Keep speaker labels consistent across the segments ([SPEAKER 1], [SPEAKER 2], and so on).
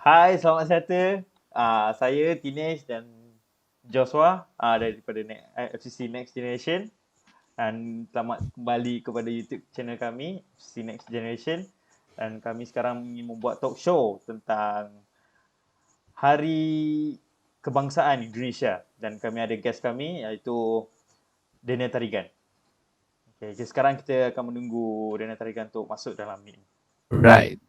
[SPEAKER 1] Hai, selamat sejahtera. Saya Tinesh dan Joshua daripada FCC Next Generation, dan selamat kembali kepada YouTube channel kami FCC Next Generation, dan kami sekarang ingin membuat talk show tentang Hari Kebangsaan Indonesia, dan kami ada guest kami iaitu Daniel Tarigan. Okay, sekarang kita akan menunggu Daniel Tarigan untuk masuk dalam ni.
[SPEAKER 2] Right.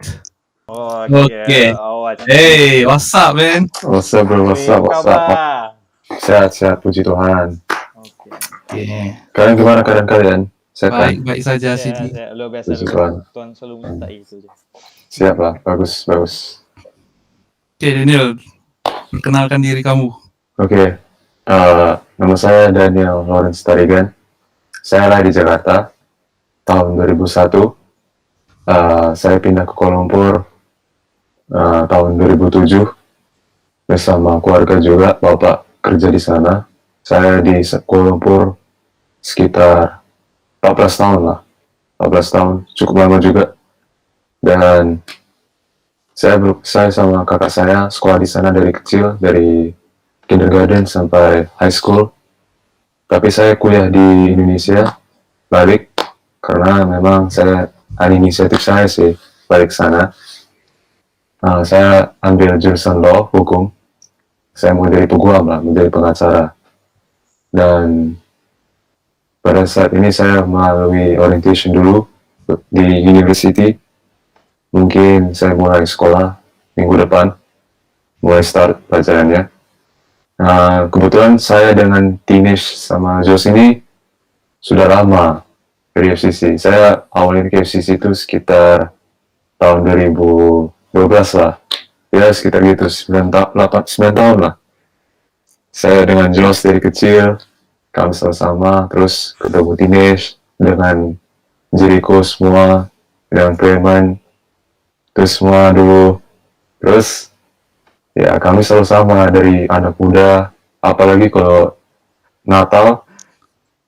[SPEAKER 1] Oh,
[SPEAKER 2] Okay.
[SPEAKER 1] macam
[SPEAKER 2] Hey, what's up, man?
[SPEAKER 3] What's up bro, what's
[SPEAKER 1] Apa
[SPEAKER 3] up?
[SPEAKER 1] khabar?
[SPEAKER 3] Sehat-sehat, puji Tuhan.
[SPEAKER 1] Okay.
[SPEAKER 3] Kalian gimana keadaan kalian? Sehat kan?
[SPEAKER 2] Baik saja sini.
[SPEAKER 1] Luar biasa.
[SPEAKER 3] Puji Tuhan.
[SPEAKER 1] Tuan selalu menyertai itu je.
[SPEAKER 3] Siap lah, bagus.
[SPEAKER 2] Okay, Daniel, perkenalkan diri kamu.
[SPEAKER 3] Oke, nama saya Daniel Lawrence Tarigan. Saya lahir di Jakarta tahun 2001. Saya pindah ke Kuala Lumpur tahun 2007 bersama keluarga juga. Bapak kerja di sana. Saya di Kuala Lumpur sekitar 14 tahun lah. 14 tahun, cukup lama juga. Dan saya sama kakak saya sekolah di sana dari kecil, dari kindergarten sampai high school. Tapi saya kuliah di Indonesia, balik karena memang inisiatif saya sih balik sana. Saya ambil jurusan law, hukum. Saya mau jadi peguam lah, menjadi pengacara. Dan pada saat ini saya melalui orientation dulu di university. Mungkin saya mulai sekolah minggu depan, mulai start pelajarannya. Kebetulan saya dengan Tinesh sama Jos ini sudah lama dari FCC. Saya awalnya ke FCC itu sekitar tahun 2012 lah. Ya sekitar gitu, 9 tahun lah. Saya dengan Jos dari kecil, kami sama-sama, terus ketemu Tinesh dengan Jericho semua, dengan Preman, terus semua dulu. Terus ya kami selalu sama dari anak muda, apalagi kalau Natal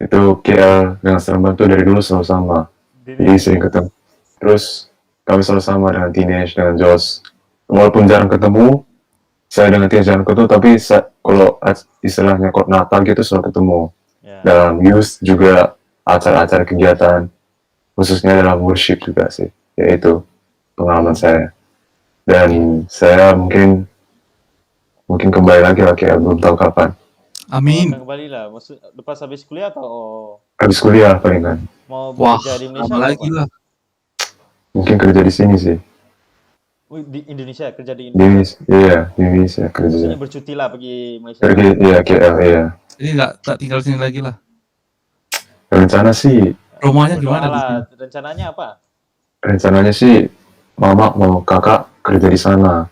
[SPEAKER 3] itu KL dengan Seremban tuh dari dulu selalu sama. Jadi sering ketemu. Terus kami selalu sama dengan Tinesh, dengan Jos. Walaupun jarang ketemu, saya dengan Tinesh jarang ketemu, tapi kalau istilahnya kok Natal gitu selalu ketemu. Dalam youth juga, acara-acara kegiatan, khususnya dalam worship juga sih. Yaitu pengalaman saya. Dan saya mungkin kembali lagi lah, kayak belum tahu kapan.
[SPEAKER 2] Amin.
[SPEAKER 1] Kembali lah, maksud lepas habis kuliah atau
[SPEAKER 3] Habis kuliah palingan.
[SPEAKER 1] mau bekerja di Malaysia?
[SPEAKER 2] Lagi lah.
[SPEAKER 3] Mungkin kerja di sini sih.
[SPEAKER 1] Di Indonesia, kerja di Indonesia.
[SPEAKER 3] Di Indonesia kerja.
[SPEAKER 1] Maksudnya bercuti lah pergi Malaysia.
[SPEAKER 3] Pergi, iya KL, iya.
[SPEAKER 2] Jadi tak tinggal sini lagi lah.
[SPEAKER 3] Rencana sih.
[SPEAKER 2] Rumahnya gimana?
[SPEAKER 1] Rencananya apa?
[SPEAKER 3] Rencananya sih, mama mau kakak kerja di sana.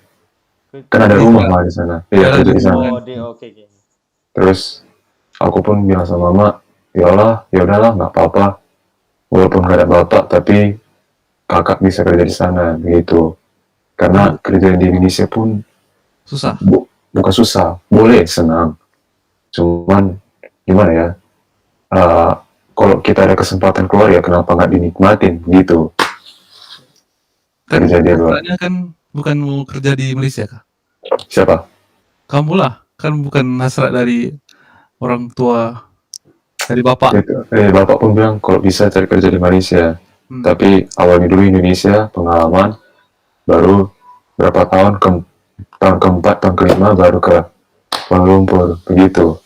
[SPEAKER 3] Kan ada rumah mah di sana. Iya, kerja di sana.
[SPEAKER 1] Oke.
[SPEAKER 3] Terus aku pun bilang sama mama, ya udahlah, nggak apa-apa. Walaupun nggak ada bapak, tapi kakak bisa kerja di sana, begitu. Karena kerja di Indonesia pun
[SPEAKER 2] susah.
[SPEAKER 3] Bukan susah, boleh senang. Cuman gimana ya? Kalau kita ada kesempatan keluar ya kenapa nggak dinikmatin gitu.
[SPEAKER 2] Kan
[SPEAKER 3] kerja di luar.
[SPEAKER 2] Kan bukan mau kerja di Malaysia kah?
[SPEAKER 3] Siapa?
[SPEAKER 2] Kamu lah, kan bukan hasrat dari orang tua, dari bapak.
[SPEAKER 3] Bapak pun bilang kalau bisa cari kerja di Malaysia. Tapi awalnya dulu Indonesia, pengalaman, baru berapa tahun, tahun keempat, tahun kelima baru ke Kuala Lumpur, begitu.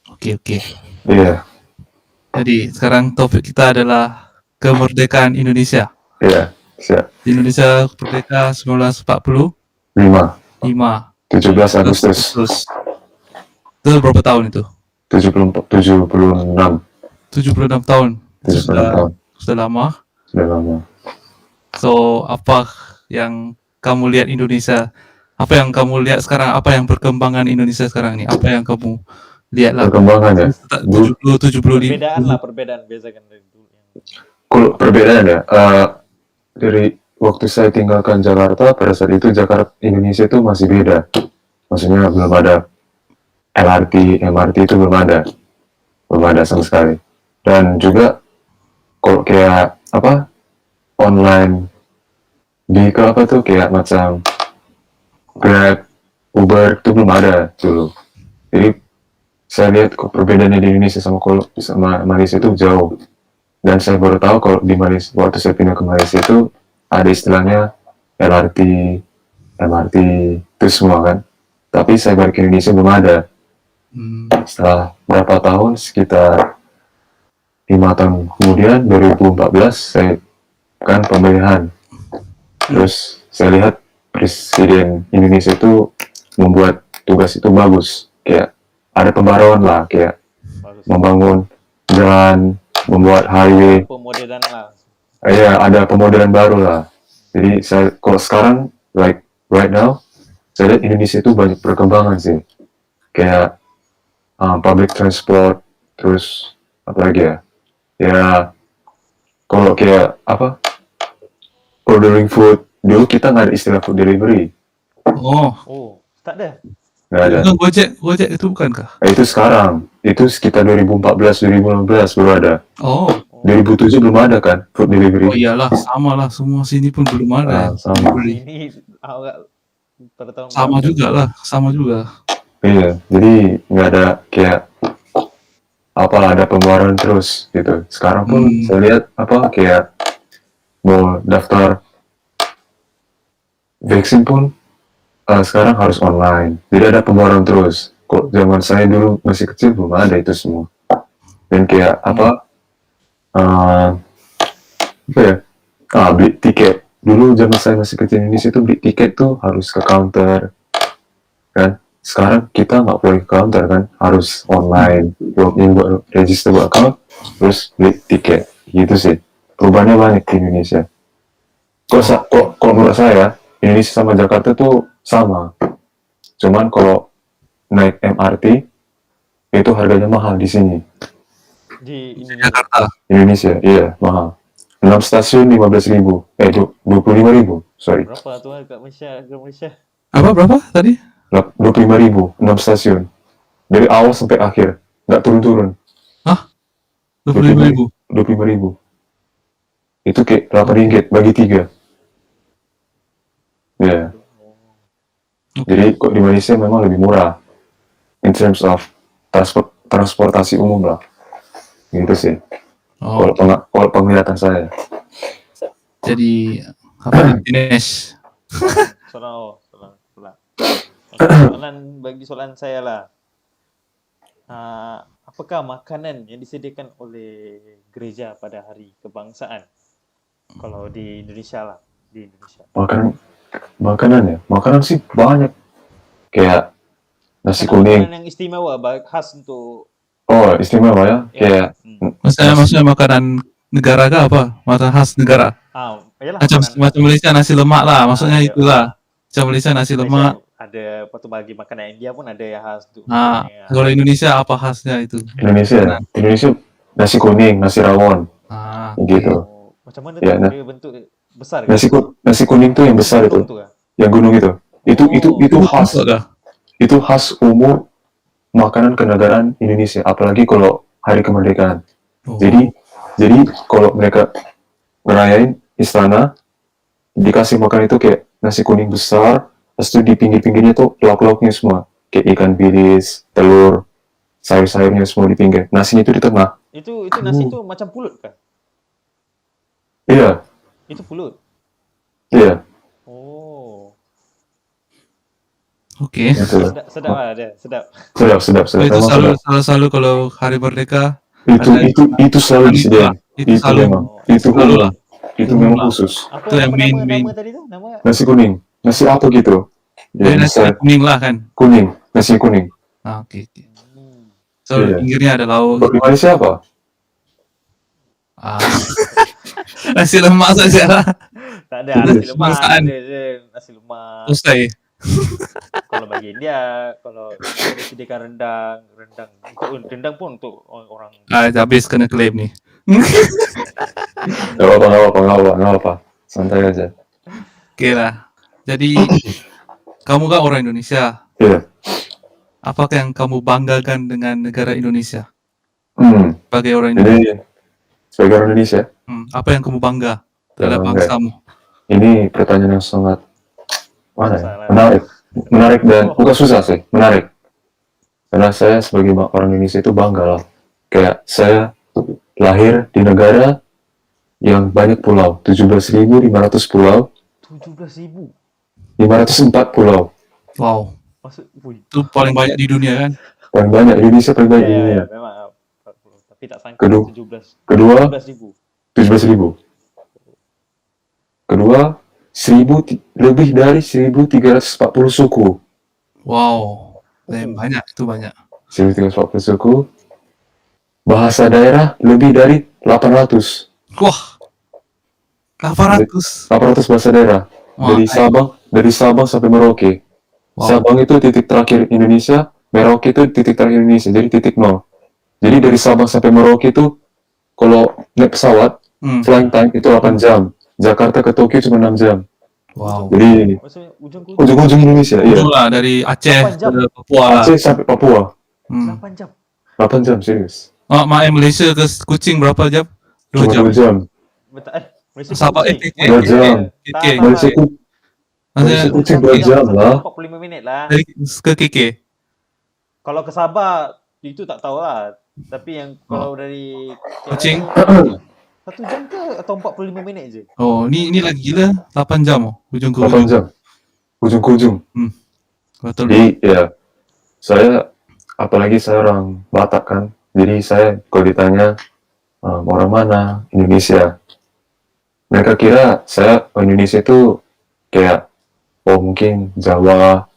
[SPEAKER 2] Oke.
[SPEAKER 3] Iya.
[SPEAKER 2] Jadi sekarang topik kita adalah kemerdekaan Indonesia.
[SPEAKER 3] Iya, siap.
[SPEAKER 2] Indonesia merdeka 1945.
[SPEAKER 3] 17 Agustus.
[SPEAKER 2] Itu berapa tahun itu?
[SPEAKER 3] 76.
[SPEAKER 2] 76 tahun.
[SPEAKER 3] 76 tahun.
[SPEAKER 2] Sudah lama.
[SPEAKER 3] So,
[SPEAKER 2] apa yang kamu lihat Indonesia? Apa yang kamu lihat sekarang? Apa yang perkembangan Indonesia sekarang ini? Apa yang kamu lihat lah?
[SPEAKER 3] Perkembangan ya?
[SPEAKER 2] 70-75.
[SPEAKER 1] Perbedaan biasakan dari dulu.
[SPEAKER 3] Kalau perbedaan ya, dari waktu saya tinggalkan Jakarta, pada saat itu Indonesia itu masih beda. Maksudnya belum ada LRT, MRT itu belum ada sama sekali. Dan juga kalau kayak online vehicle kayak macam Grab, Uber itu belum ada dulu. Jadi saya lihat kok perbedaannya di Indonesia sama Malaysia itu jauh. Dan saya baru tahu kalau di Malaysia, waktu saya pindah ke Malaysia itu ada istilahnya LRT, MRT, itu semua kan. Tapi saya balik ke Indonesia belum ada. Setelah berapa tahun, sekitar 5 tahun kemudian, 2014, saya kan pemilihan. Terus saya lihat Presiden Indonesia itu membuat tugas itu bagus. Kayak ada pembaruan lah, kayak
[SPEAKER 1] Bagus.
[SPEAKER 3] membangun jalan, membuat highway.
[SPEAKER 1] Pemodelan lah.
[SPEAKER 3] Ya, ada pemodelan baru lah. Jadi kalau sekarang, like right now, saya lihat Indonesia itu banyak perkembangan sih. Kayak public transport, terus apa lagi ya? Ya, kalau kayak apa? Ordering food, dulu kita nggak ada istilah food delivery,
[SPEAKER 2] Oh,
[SPEAKER 1] Oh, tak ada.
[SPEAKER 3] nggak ada.
[SPEAKER 2] bukan Gojek itu bukankah?
[SPEAKER 3] Itu sekarang, itu sekitar 2014-2015 baru ada.
[SPEAKER 2] Oh,
[SPEAKER 3] 2007 belum ada kan food delivery.
[SPEAKER 2] oh iyalah, sama lah, semua sini pun belum ada.
[SPEAKER 3] Sama.
[SPEAKER 2] Delivery.
[SPEAKER 1] Ini agak pada tahun
[SPEAKER 2] Sama juga lah, sama juga.
[SPEAKER 3] Iya, jadi nggak ada kayak apa ada pembaruan terus gitu. Sekarang pun saya lihat apa kayak mau daftar vaksin pun sekarang harus online. Jadi ada pembaruan terus. Kok zaman saya dulu masih kecil belum ada itu semua. Dan kayak apa ya? Beli tiket. Dulu zaman saya masih kecil di Indonesia itu beli tiket tuh harus ke counter, kan? Sekarang kita nggak boleh ke counter kan, harus online. Buat register buat account, terus beli tiket. Gitu sih. Perubahannya banyak di Indonesia. Kok menurut saya Indonesia sama Jakarta tuh sama. Cuman kalau naik MRT itu harganya mahal di sini.
[SPEAKER 1] di Indonesia.
[SPEAKER 2] Jakarta.
[SPEAKER 3] Indonesia, iya mahal. 6 stasiun 15.000, 25.000, sorry.
[SPEAKER 1] Berapa tuh kat Malaysia?
[SPEAKER 2] Berapa tadi?
[SPEAKER 3] 25.000, 6 stasiun. Dari awal sampai akhir, nggak turun-turun.
[SPEAKER 2] 25.000.
[SPEAKER 3] 25.000. Itu kayak 8 ringgit bagi 3. Ya. Jadi kok di Malaysia memang lebih murah in terms of transportasi umum lah. Gitu sih.
[SPEAKER 2] Oh,
[SPEAKER 3] Kalau penglihatan saya.
[SPEAKER 2] jadi apa? Dinesh.
[SPEAKER 1] Soalan saya lah. Apakah makanan yang disediakan oleh gereja pada hari kebangsaan? Kalau di Indonesia lah, di Indonesia.
[SPEAKER 3] Makanan ya, makanan sih banyak. Kayak nasi kuning.
[SPEAKER 1] Makanan yang istimewa, khas untuk.
[SPEAKER 3] Oh, istimewa ya. Kayak
[SPEAKER 2] Maksudnya makanan negara kah apa? Makanan khas negara.
[SPEAKER 1] Yalah,
[SPEAKER 2] Macam Malaysia nasi lemak lah, maksudnya
[SPEAKER 1] iya.
[SPEAKER 2] itulah. Macam Malaysia nasi lemak.
[SPEAKER 1] Ada waktu bagi makanan India pun ada yang khas tu.
[SPEAKER 2] Kalau Indonesia apa khasnya itu?
[SPEAKER 3] Indonesia nasi kuning, nasi rawon. Gitu.
[SPEAKER 1] Macam mana
[SPEAKER 3] Ya,
[SPEAKER 1] tu? Dia bentuk besar ke?
[SPEAKER 3] Nasi kuning tuh yang besar itu. Yang gunung itu. Itu khas. Itu khas umum makanan kenegaraan Indonesia, apalagi kalau hari kemerdekaan. Jadi kalau mereka ngerayain istana, dikasih makan itu kayak nasi kuning besar, terus tuh di pinggir-pinggirnya tuh lauk-lauknya semua, kayak ikan bilis, telur, sayur-sayurnya semua di pinggir. Nasinya itu di tengah.
[SPEAKER 1] Itu nasi itu macam pulut kan?
[SPEAKER 3] Iya.
[SPEAKER 1] Itu pulut.
[SPEAKER 3] Iya.
[SPEAKER 1] Oh.
[SPEAKER 2] Oke.
[SPEAKER 1] Sedap lah dia, sedap.
[SPEAKER 3] Sedap.
[SPEAKER 2] Itu selalu kalau hari merdeka.
[SPEAKER 3] Itu selalu disediakan. Itu memang khusus.
[SPEAKER 1] Apa
[SPEAKER 2] Itu yang
[SPEAKER 1] nama tadi tu? Nama
[SPEAKER 3] Nasi kuning. Nasi apa gitu? Ya,
[SPEAKER 2] nasi kuning lah kan.
[SPEAKER 3] Kuning. Nasi kuning.
[SPEAKER 2] Oke. So pinggirnya ada lauk.
[SPEAKER 3] Di Malaysia apa?
[SPEAKER 2] Nasi lemak saja.
[SPEAKER 1] tak ada nasi lemak. Nasi lemak.
[SPEAKER 2] Usai.
[SPEAKER 1] Kalau bagi India, kalau disediakan rendang pun untuk orang.
[SPEAKER 2] Habis kena klaim nih.
[SPEAKER 3] Gak apa. Santai aja.
[SPEAKER 2] Oke lah. Jadi kamu kan orang Indonesia.
[SPEAKER 3] Iya.
[SPEAKER 2] Apakah yang kamu banggakan dengan negara Indonesia? Sebagai orang
[SPEAKER 3] Jadi,
[SPEAKER 2] Indonesia.
[SPEAKER 3] sebagai orang Indonesia.
[SPEAKER 2] Apa yang kamu bangga terhadap bangsamu?
[SPEAKER 3] Ini pertanyaan yang sangat menarik. Menarik dan bukan susah sih, menarik. Karena saya sebagai orang Indonesia itu bangga lah. Kayak saya lahir di negara yang banyak pulau, 17.500 pulau,
[SPEAKER 1] 17,000.
[SPEAKER 3] 504 pulau.
[SPEAKER 2] Wow,
[SPEAKER 1] Maksud, wui.
[SPEAKER 2] itu paling banyak di dunia kan?
[SPEAKER 3] Paling banyak, Indonesia paling banyak
[SPEAKER 1] Ya,
[SPEAKER 3] di
[SPEAKER 1] ya,
[SPEAKER 3] dunia.
[SPEAKER 1] ya, memang. Tapi tak sangka
[SPEAKER 3] Kedua-
[SPEAKER 1] 17.
[SPEAKER 3] Kedua,
[SPEAKER 1] 17,000.
[SPEAKER 3] 17.000. Kedua, lebih dari 1.340 suku.
[SPEAKER 2] Wow, banyak, itu banyak.
[SPEAKER 3] 1.340 suku. Bahasa daerah lebih dari 800.
[SPEAKER 2] Wah, 800.
[SPEAKER 3] 800 bahasa daerah.
[SPEAKER 2] Wah,
[SPEAKER 3] Dari Sabang sampai Merauke.
[SPEAKER 2] wow.
[SPEAKER 3] Sabang itu titik terakhir Indonesia, Merauke itu titik terakhir Indonesia, jadi titik nol. Jadi dari Sabang sampai Merauke itu kalau naik pesawat, flying time itu 8 jam. Jakarta ke Tokyo cuma 6 jam.
[SPEAKER 2] Wow.
[SPEAKER 3] Jadi
[SPEAKER 1] Maksudnya ujung ke
[SPEAKER 3] ujung-ujung Indonesia, iya.
[SPEAKER 2] Ujung lah dari Aceh
[SPEAKER 1] 8 jam.
[SPEAKER 2] ke Papua lah.
[SPEAKER 3] Aceh sampai Papua,
[SPEAKER 1] 8 jam.
[SPEAKER 3] 8 jam serius.
[SPEAKER 2] Oh, Malaysia ke Kuching berapa jam? 2
[SPEAKER 3] Cuma
[SPEAKER 2] jam.
[SPEAKER 3] 2 jam.
[SPEAKER 1] Betul. Malaysia
[SPEAKER 2] Sabah,
[SPEAKER 1] Kuching.
[SPEAKER 2] KK.
[SPEAKER 3] Dua jam.
[SPEAKER 2] KK.
[SPEAKER 3] Malaysia
[SPEAKER 2] Maksudnya
[SPEAKER 3] Kuching 2 jam lah.
[SPEAKER 1] 45 minit lah.
[SPEAKER 2] dari ke KK.
[SPEAKER 1] Kalau ke Sabah itu tak tahu lah. Tapi yang kalau dari
[SPEAKER 2] Kuching.
[SPEAKER 1] 1 jam ke atau 45 minit je?
[SPEAKER 2] Oh, ini lagi gila 8 jam oh. Ujung ke
[SPEAKER 3] 8
[SPEAKER 2] ujung.
[SPEAKER 3] jam. Ujung ke ujung.
[SPEAKER 2] Betul.
[SPEAKER 3] Jadi ya, apalagi saya orang Batak kan. Jadi saya kalau ditanya orang mana, Indonesia. Mereka kira saya Indonesia itu kayak, oh mungkin Jawa.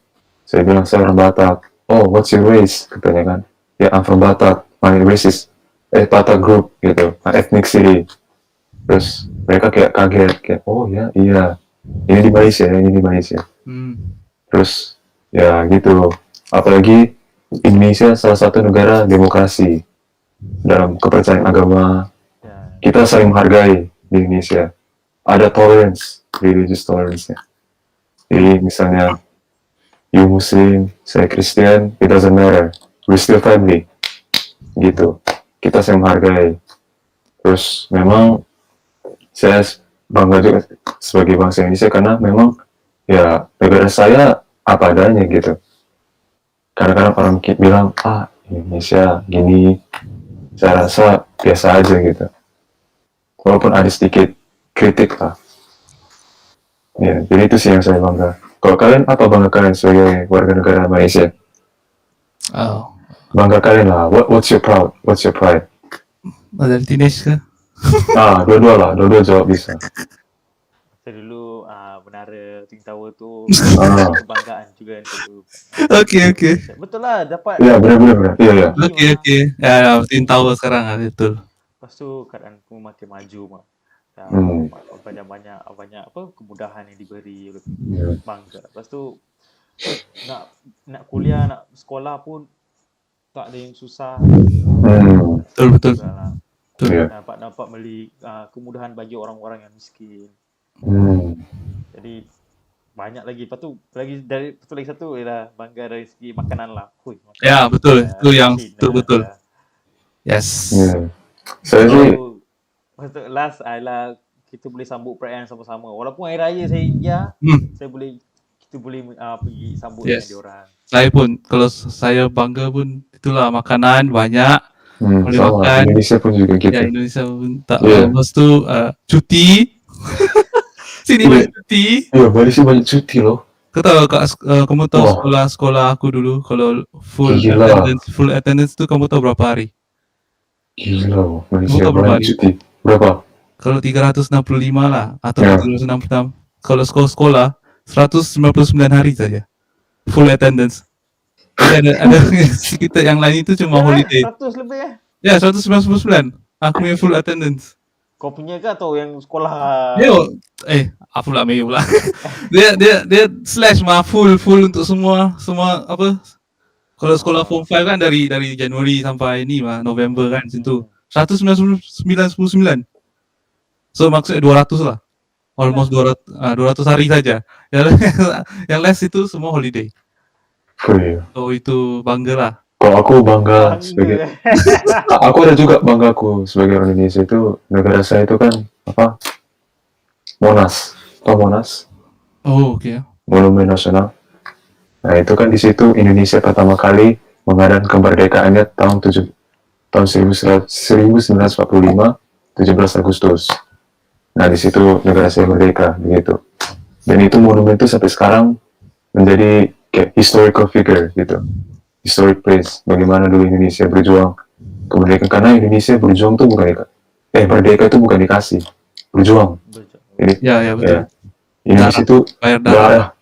[SPEAKER 3] Saya bilang saya orang Batak. Oh, what's your race? Katanya kan. Ya, I'm from Batak. My race is Batak group gitu. My ethnicity. Terus mereka kayak kaget. Kayak, oh ya, iya. Ini di Malaysia. Terus ya gitu. Apalagi Indonesia salah satu negara demokrasi. Dalam kepercayaan agama,
[SPEAKER 1] Ya.
[SPEAKER 3] kita saling menghargai di Indonesia. Ada tolerance, religious tolerance-nya. Jadi misalnya, you Muslim, saya Kristen, it doesn't matter. We're still family. Gitu. Kita saling menghargai. Terus memang saya bangga juga sebagai bangsa Indonesia karena memang ya negara saya apa adanya gitu. Kadang-kadang orang bilang, Indonesia gini, saya rasa biasa aja gitu. Walaupun ada sedikit kritik lah. Ya, jadi itu sih yang saya bangga. Kalau kalian, apa bangga kalian sebagai warga negara Malaysia?
[SPEAKER 2] Oh.
[SPEAKER 3] Bangga kalian lah. What's your pride?
[SPEAKER 2] Dari teenage ke?
[SPEAKER 3] Dua-dua lah. Dua-dua jawab bisa.
[SPEAKER 1] Saya dulu menara Twin Tower tu
[SPEAKER 3] Ah.
[SPEAKER 1] kebanggaan juga untuk
[SPEAKER 2] Oke.
[SPEAKER 1] betul lah dapat.
[SPEAKER 3] Iya, benar. Iya.
[SPEAKER 2] Oke. Ya, Twin Tower sekarang lah betul.
[SPEAKER 1] Lepas tu keadaanku makin maju mak. Banyak apa kemudahan yang diberi oleh bangsa. Lepas tu nak kuliah, nak sekolah pun tak ada yang susah.
[SPEAKER 2] Betul.
[SPEAKER 1] Lah.
[SPEAKER 3] Iya.
[SPEAKER 1] Dapat beli kemudahan bagi orang-orang yang miskin. Jadi banyak lagi. Lepas tu lagi satu ialah bangga dari segi makanan lah.
[SPEAKER 2] Ya, betul. Itu yang betul. Yes.
[SPEAKER 3] Yeah. Saya sih
[SPEAKER 1] Last adalah kita boleh sambut perayaan sama-sama. Walaupun hari raya saya India, kita boleh pergi sambut dengan diorang.
[SPEAKER 2] Saya pun, kalau saya bangga pun itulah makanan banyak. Boleh
[SPEAKER 3] sama.
[SPEAKER 2] makan.
[SPEAKER 3] Indonesia pun juga gitu.
[SPEAKER 2] Ya, Indonesia pun tak.
[SPEAKER 3] Yeah.
[SPEAKER 2] Lepas tu cuti. Sini banyak cuti.
[SPEAKER 3] Iya, Malaysia banyak cuti loh.
[SPEAKER 2] Kau tahu kamu tahu sekolah aku dulu kalau full attendance tu kamu tahu berapa hari?
[SPEAKER 3] Gila loh, Malaysia
[SPEAKER 2] Kamu tahu berapa
[SPEAKER 3] banyak
[SPEAKER 2] hari?
[SPEAKER 3] cuti. Berapa?
[SPEAKER 2] Kalau 365 lah atau 366. Kalau sekolah 199 hari saja. Full attendance. Jadi ada kita yang lain itu cuma holiday.
[SPEAKER 1] 100 lebih
[SPEAKER 2] Ya, 199. Aku punya full attendance.
[SPEAKER 1] Kau punya ke atau yang sekolah?
[SPEAKER 2] Apa pula Mei pula. dia slash mah full untuk semua apa. Kalau sekolah form 5 kan dari Januari sampai ni mah November kan situ. 199. So maksudnya 200 lah. Almost 200 hari saja. Yang less itu semua holiday. So itu bangga lah.
[SPEAKER 3] Kalau aku bangga sebagai aku ada juga banggaku sebagai orang Indonesia itu negara saya itu kan apa? Monas. Tahu Monas?
[SPEAKER 2] Oh, oke.
[SPEAKER 3] Monumen Nasional. Nah itu kan di situ Indonesia pertama kali mengadakan kemerdekaannya tahun 1945, 17 Agustus. Nah di situ negara saya merdeka begitu. Dan itu monumen itu sampai sekarang menjadi kayak historical figure gitu, historic place. Bagaimana dulu Indonesia berjuang kemerdekaan, karena Indonesia berjuang tuh bukan merdeka itu bukan dikasih, berjuang. Ini
[SPEAKER 2] Ya betul.
[SPEAKER 3] Indonesia itu
[SPEAKER 2] Bayar darah.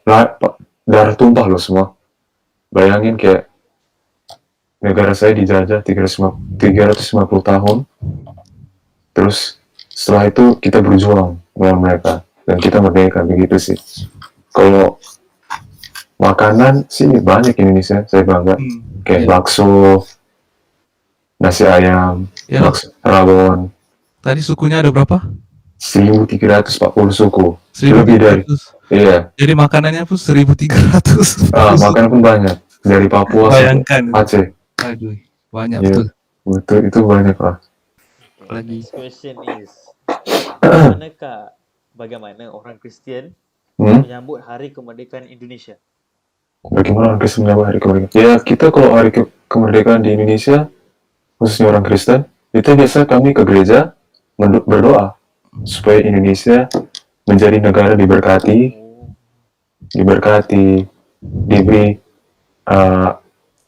[SPEAKER 3] darah tumpah loh semua. Bayangin kayak negara saya dijajah 350 tahun, terus setelah itu kita berjuang melawan mereka dan kita merdeka begitu sih. Kalau makanan sih banyak Indonesia, saya bangga. Kayak bakso, nasi ayam,
[SPEAKER 2] Ya.
[SPEAKER 3] bakso rawon.
[SPEAKER 2] Tadi sukunya ada berapa?
[SPEAKER 3] 1340 suku.
[SPEAKER 2] 1300.
[SPEAKER 3] Lebih dari. Iya.
[SPEAKER 2] Jadi makanannya pun 1300.
[SPEAKER 3] Makanan pun banyak. Dari Papua
[SPEAKER 2] Bayangkan.
[SPEAKER 3] sampai Aceh.
[SPEAKER 2] Aduh, banyak
[SPEAKER 3] Iya.
[SPEAKER 2] betul.
[SPEAKER 3] Betul, itu banyak lah.
[SPEAKER 2] Lagi.
[SPEAKER 1] Next question is, bagaimana orang Kristian menyambut Hari Kemerdekaan Indonesia?
[SPEAKER 3] Bagaimana orang Kristen menyambut hari kemerdekaan? Ya, kita kalau hari kemerdekaan di Indonesia, khususnya orang Kristen, itu biasa kami ke gereja berdoa supaya Indonesia menjadi negara diberkati, diberi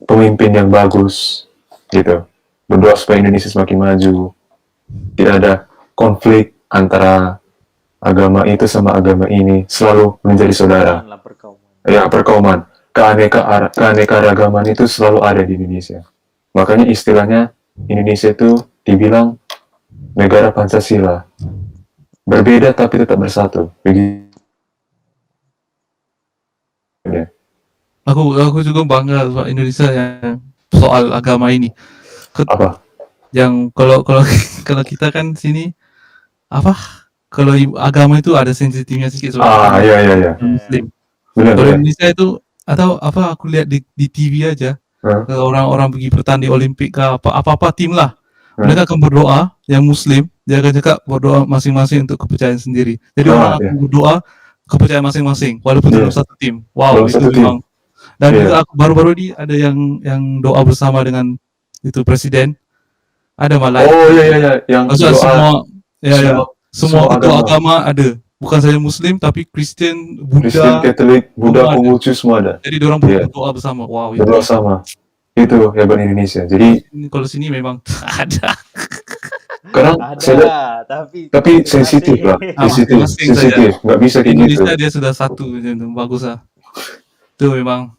[SPEAKER 3] pemimpin yang bagus, gitu. Berdoa supaya Indonesia semakin maju, tidak ada konflik antara agama itu sama agama ini, selalu menjadi saudara. Ya, perkauman. Keanekaragaman itu selalu ada di Indonesia. Makanya istilahnya Indonesia itu dibilang negara Pancasila. Berbeda tapi tetap bersatu. Begitu. Ya.
[SPEAKER 2] Aku juga bangga sama Indonesia yang soal agama ini.
[SPEAKER 3] Apa?
[SPEAKER 2] Yang kalau kalau kita kan sini apa? Kalau agama itu ada sensitifnya sedikit soal
[SPEAKER 3] Iya.
[SPEAKER 2] Muslim.
[SPEAKER 3] Benar.
[SPEAKER 2] Kalau Indonesia itu atau apa aku lihat di TV aja, orang-orang pergi bertanding Olimpik ke apa tim lah, mereka akan berdoa, yang Muslim dia akan cakap berdoa masing-masing untuk kepercayaan sendiri. Jadi orang akan berdoa kepercayaan masing-masing walaupun dalam satu tim. Wow, itu memang. Dan juga aku baru-baru ini ada yang doa bersama dengan itu presiden. Ada malah.
[SPEAKER 3] Oh iya, yang
[SPEAKER 2] doa semua agama ada. Bukan saja Muslim tapi Kristen, Buddha,
[SPEAKER 3] Katolik, Buddha, Konghucu semua ada.
[SPEAKER 2] Jadi orang berdoa bersama. Wow, itu.
[SPEAKER 3] Berdoa sama. Itu hebat Indonesia. Jadi
[SPEAKER 2] kalau sini memang ada.
[SPEAKER 3] Karena tapi sensitif lah. Sensitif. Nggak bisa kayak gitu.
[SPEAKER 2] Indonesia dia sudah satu, bagus lah. Itu memang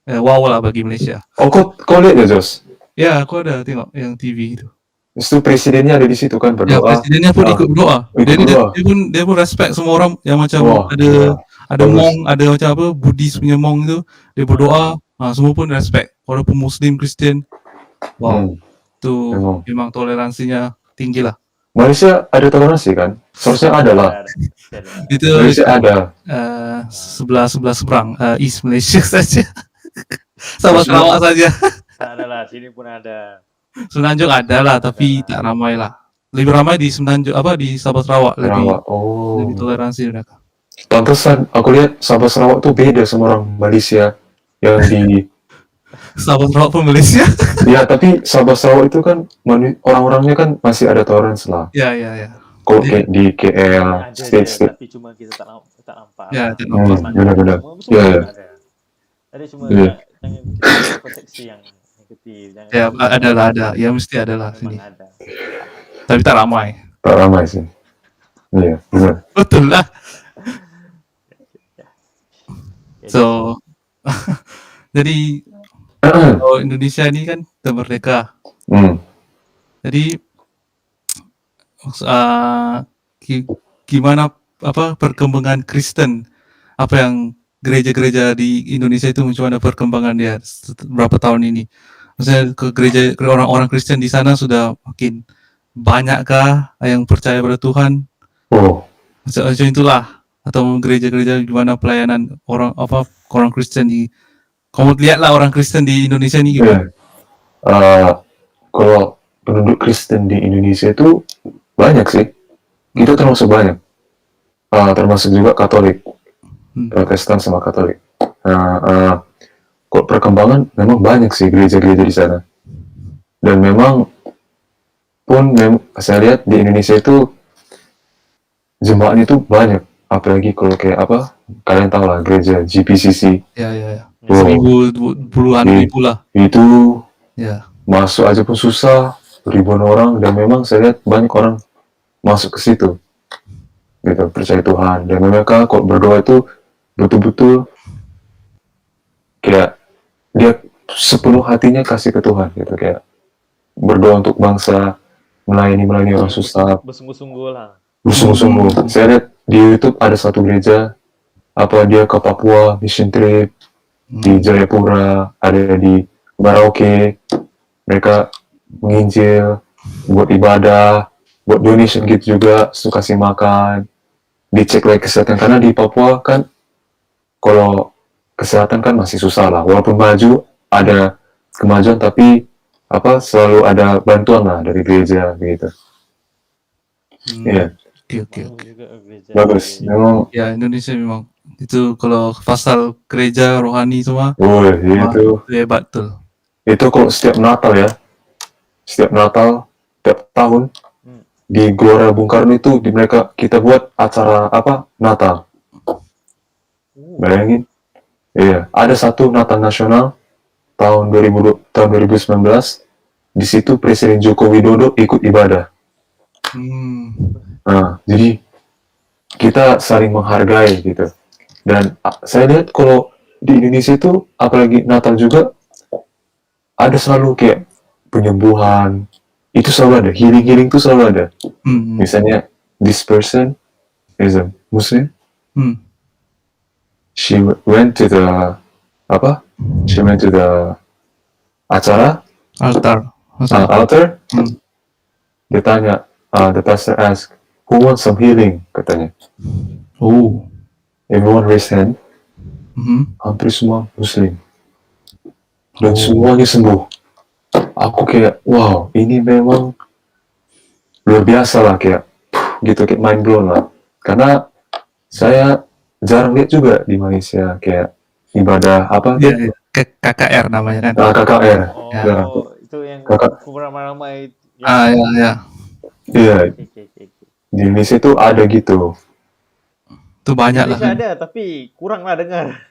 [SPEAKER 2] wow lah bagi Malaysia.
[SPEAKER 3] Oh, kau lihat ya, Jos?
[SPEAKER 2] Ya, aku ada tengok yang TV itu.
[SPEAKER 3] Itu presidennya ada di situ kan berdoa.
[SPEAKER 2] Ya, presidennya pun ikut berdoa. Jadi dia pun respect semua orang yang macam ada Mong, ada macam apa Buddhis punya Mong itu, dia berdoa, semua pun respect. Walaupun Muslim, Kristen. Wow. Itu memang toleransinya tinggi lah.
[SPEAKER 3] Malaysia ada toleransi kan? Seharusnya ada lah.
[SPEAKER 2] Itu
[SPEAKER 3] Malaysia ada.
[SPEAKER 2] sebelah seberang East Malaysia saja. Sama Sarawak saja.
[SPEAKER 1] Ada lah, sini pun ada.
[SPEAKER 2] Semenanjung ada lah, tapi tak ramai lah. Lebih ramai di Semenanjung di Sabah Sarawak lebih toleransi mereka.
[SPEAKER 3] Pantesan aku lihat Sabah Sarawak tuh beda sama orang Malaysia yang di
[SPEAKER 2] Sabah Sarawak pun Malaysia.
[SPEAKER 3] Ya, tapi Sabah Sarawak itu kan orang-orangnya kan masih ada toleransi lah.
[SPEAKER 2] Ya.
[SPEAKER 3] Kok di KL, state.
[SPEAKER 1] Tapi cuma kita tak nampak.
[SPEAKER 2] Ya, tak nampak.
[SPEAKER 3] Benar. Ya.
[SPEAKER 1] Ada cuma jangan kita proteksi yang negatif.
[SPEAKER 2] Ya, ada. Ya, mesti ada lah sini.
[SPEAKER 1] Ada.
[SPEAKER 2] Tapi tak ramai.
[SPEAKER 3] Tak ramai sih. Iya, benar.
[SPEAKER 2] Betul lah. So, jadi kalau Indonesia ini kan merdeka. Jadi gimana perkembangan Kristen? Apa yang gereja-gereja di Indonesia itu macam mana perkembangan dia berapa tahun ini? Maksudnya ke gereja orang-orang Kristen di sana sudah makin banyakkah yang percaya pada Tuhan? Macam itulah. Atau gereja-gereja gimana pelayanan orang Kristen di kamu lihatlah orang Kristen di Indonesia ini gimana?
[SPEAKER 3] Kalau penduduk Kristen di Indonesia itu banyak sih. Kita termasuk banyak. Termasuk juga Katolik. Protestan sama Katolik. kok perkembangan memang banyak sih gereja-gereja di sana. Dan memang saya lihat di Indonesia itu jemaatnya itu banyak. Apalagi kalau kayak apa, kalian tahu lah gereja GPCC.
[SPEAKER 2] Ya.
[SPEAKER 3] Wow.
[SPEAKER 2] 1000 ribu lah.
[SPEAKER 3] Itu
[SPEAKER 2] Ya.
[SPEAKER 3] masuk aja pun susah, ribuan orang, dan memang saya lihat banyak orang masuk ke situ. Gitu, percaya Tuhan. Dan mereka kalau berdoa itu betul-betul kayak dia sepenuh hatinya kasih ke Tuhan gitu, kayak berdoa untuk bangsa, melayani orang susah,
[SPEAKER 1] Bersungguh-sungguh lah.
[SPEAKER 3] bersungguh-sungguh. Saya lihat di YouTube ada satu gereja, apa dia ke Papua mission trip, di Jayapura, ada di Merauke, mereka menginjil, buat ibadah, buat donation gitu juga, suka kasih makan, dicek lagi kesehatan, karena di Papua kan kalau kesehatan kan masih susah lah, walaupun maju ada kemajuan, tapi apa selalu ada bantuan lah dari gereja gitu. Iya.
[SPEAKER 2] Oke.
[SPEAKER 1] Juga gereja.
[SPEAKER 3] Bagus, memang.
[SPEAKER 2] Ya, Indonesia memang itu kalau pasal gereja rohani semua
[SPEAKER 3] Itu
[SPEAKER 2] hebat tuh.
[SPEAKER 3] itu kalau setiap Natal ya, setiap tahun di Gelora Bung Karno itu kita buat acara apa Natal. Bayangin, iya, ada satu Natal nasional tahun 2019. Di situ Presiden Joko Widodo ikut ibadah. Nah, jadi kita saling menghargai gitu. Dan saya lihat kalau di Indonesia itu, apalagi Natal juga, ada selalu kayak penyembuhan. Itu selalu ada, healing itu selalu ada. Misalnya, this person is a Muslim. She went to the acara altar. Dia tanya, the pastor asked, who wants some healing? Katanya. Everyone raise hand. Hampir semua Muslim. Dan semuanya sembuh. Aku kayak, wow, ini memang luar biasa lah, kayak gitu, kayak mind blown lah. Karena saya jarang lihat juga di Malaysia kayak ibadah apa?
[SPEAKER 2] Ya, KKR namanya kan.
[SPEAKER 3] KKR.
[SPEAKER 1] Itu yang ramai-ramai.
[SPEAKER 2] Ya.
[SPEAKER 3] Iya. Di Indonesia itu ada gitu.
[SPEAKER 2] Itu banyak lah.
[SPEAKER 1] Indonesia ada, tapi kurang lah dengar.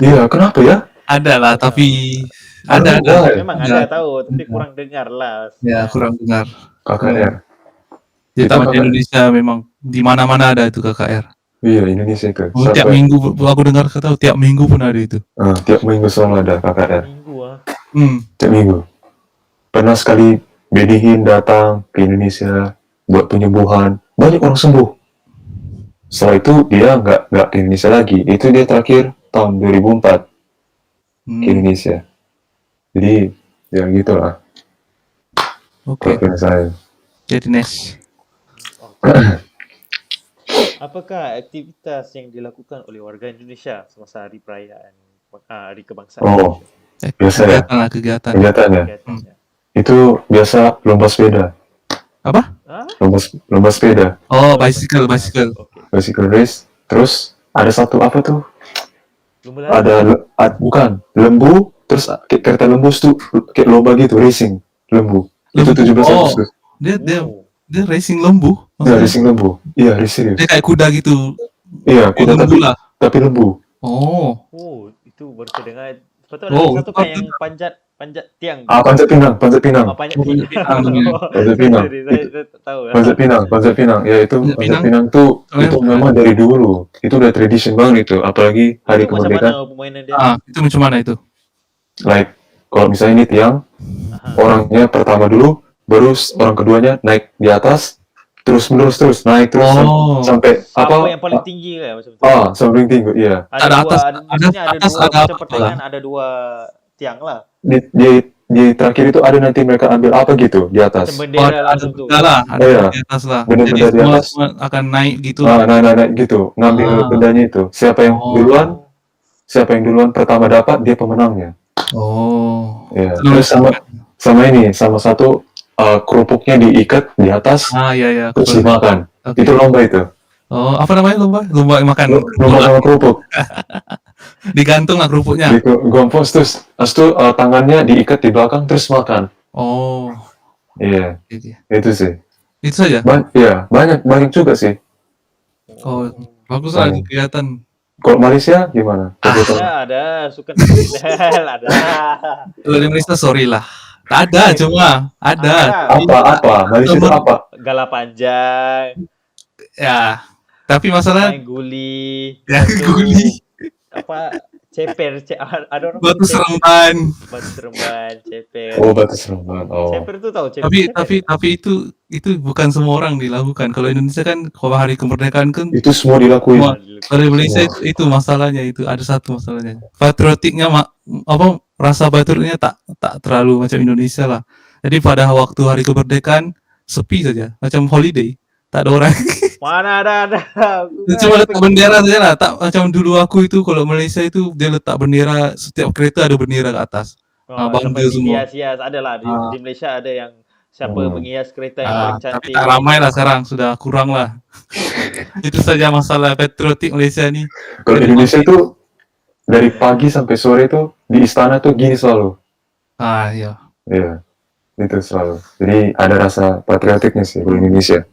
[SPEAKER 3] Iya, kenapa ya?
[SPEAKER 2] Ada lah, tapi
[SPEAKER 3] ada.
[SPEAKER 1] Memang ada tahu, tapi kurang dengar lah.
[SPEAKER 2] Ya, kurang dengar.
[SPEAKER 3] KKR.
[SPEAKER 2] Di Indonesia memang di mana-mana ada itu KKR.
[SPEAKER 3] Iya, Indonesia itu.
[SPEAKER 2] Tiap minggu aku dengar kata tiap minggu pun ada itu.
[SPEAKER 3] Tiap minggu selalu ada KKR. Tiap minggu. Pernah sekali Bedihin datang ke Indonesia buat penyembuhan, banyak orang sembuh. Setelah itu dia nggak ke Indonesia lagi. Itu dia terakhir tahun 2004 ke Indonesia. Jadi ya gitulah.
[SPEAKER 2] Oke.
[SPEAKER 3] Saya.
[SPEAKER 2] Jadi next.
[SPEAKER 1] Apakah aktivitas yang dilakukan oleh warga Indonesia semasa hari perayaan Hari Kebangsaan?
[SPEAKER 3] Biasa ya.
[SPEAKER 2] Kegiatan
[SPEAKER 3] ya. Itu biasa lomba sepeda.
[SPEAKER 2] Apa?
[SPEAKER 3] Lomba sepeda.
[SPEAKER 2] Oh, bicycle.
[SPEAKER 3] Bicycle race. Terus ada satu apa tuh? Bukan lembu. Terus kayak kereta lembu tuh kayak lomba gitu, racing lembu. Itu 17 Agustus.
[SPEAKER 2] Dia racing lembu.
[SPEAKER 3] Ya, racing lembu. Iya, racing.
[SPEAKER 2] Dia kayak kuda gitu.
[SPEAKER 3] Iya, kuda tapi lembu.
[SPEAKER 1] Itu baru terdengar. Betul, ada satu kan yang panjat tiang.
[SPEAKER 3] Panjat pinang.
[SPEAKER 1] Panjat pinang. Panjat pinang.
[SPEAKER 3] Ya itu panjat pinang tuh itu memang dari dulu. Itu udah tradition banget itu, apalagi hari kemerdekaan.
[SPEAKER 2] Itu macam mana itu?
[SPEAKER 3] Like kalau misalnya ini tiang, orangnya pertama dulu, baru orang keduanya naik di atas, terus naik terus sampai
[SPEAKER 1] apa yang paling tinggi ya macam itu.
[SPEAKER 3] Sampai tinggi, iya.
[SPEAKER 2] Ada atas, ada
[SPEAKER 1] pertengahan, ada dua tiang lah.
[SPEAKER 3] Di terakhir itu ada nanti mereka ambil apa gitu di atas.
[SPEAKER 1] Bendera langsung tuh.
[SPEAKER 2] Ada di atas lah. Jadi semua akan naik gitu.
[SPEAKER 3] Naik gitu, ngambil bendanya itu. Siapa yang duluan pertama dapat, dia pemenangnya. Ya. Terus sama satu kerupuknya diikat di atas. Terus dimakan. Itu lomba itu.
[SPEAKER 2] Apa namanya lomba? Lomba makan.
[SPEAKER 3] Lomba sama kerupuk.
[SPEAKER 2] Digantung lah kerupuknya.
[SPEAKER 3] Gompos terus, tangannya diikat di belakang terus makan.
[SPEAKER 2] Oh,
[SPEAKER 3] Iya,
[SPEAKER 2] jadi
[SPEAKER 3] itu sih.
[SPEAKER 2] itu saja.
[SPEAKER 3] Iya, banyak juga sih.
[SPEAKER 2] Oh, bagus lah
[SPEAKER 3] Banyak.
[SPEAKER 2] kegiatan.
[SPEAKER 3] Kalau Malaysia gimana? Kegiatan?
[SPEAKER 1] Ada suka kriminal, ada.
[SPEAKER 2] Kalau di Indonesia sorry lah. Tak ada cuma ada.
[SPEAKER 3] Apa? Malaysia itu apa?
[SPEAKER 1] Gala panjang,
[SPEAKER 2] Ya, tapi masalah
[SPEAKER 1] main guli,
[SPEAKER 2] ya guli,
[SPEAKER 1] apa ada orang
[SPEAKER 2] batu
[SPEAKER 1] main
[SPEAKER 2] seremban.
[SPEAKER 1] batu seremban, ceper.
[SPEAKER 3] Oh, batu seremban. Oh.
[SPEAKER 1] Ceper tuh tahu ceper.
[SPEAKER 2] Tapi itu bukan semua orang dilakukan. Kalau Indonesia kan kalau hari kemerdekaan kan
[SPEAKER 3] Itu semua dilakuin.
[SPEAKER 2] semua. Kalau di Malaysia itu masalahnya itu ada satu masalahnya. Patriotiknya rasa patriotiknya tak terlalu macam Indonesia lah. Jadi pada waktu hari kemerdekaan sepi saja, macam holiday, tak ada orang.
[SPEAKER 1] Mana ada.
[SPEAKER 2] Cuma letak bendera saja lah. Tak macam dulu aku itu kalau Malaysia itu dia letak bendera setiap kereta ada bendera ke atas. Bangga
[SPEAKER 1] Sampai
[SPEAKER 2] semua.
[SPEAKER 1] dihias-hias ada lah di Malaysia ada yang siapa menghias kereta yang paling
[SPEAKER 2] Tapi
[SPEAKER 1] cantik.
[SPEAKER 2] tak ramai lah sekarang, sudah kurang lah. Itu saja masalah patriotik Malaysia ni.
[SPEAKER 3] Kalau di Indonesia itu dari pagi sampai sore itu di istana tuh gini selalu.
[SPEAKER 2] Ya.
[SPEAKER 3] Iya, itu selalu. Jadi ada rasa patriotiknya sih di Indonesia.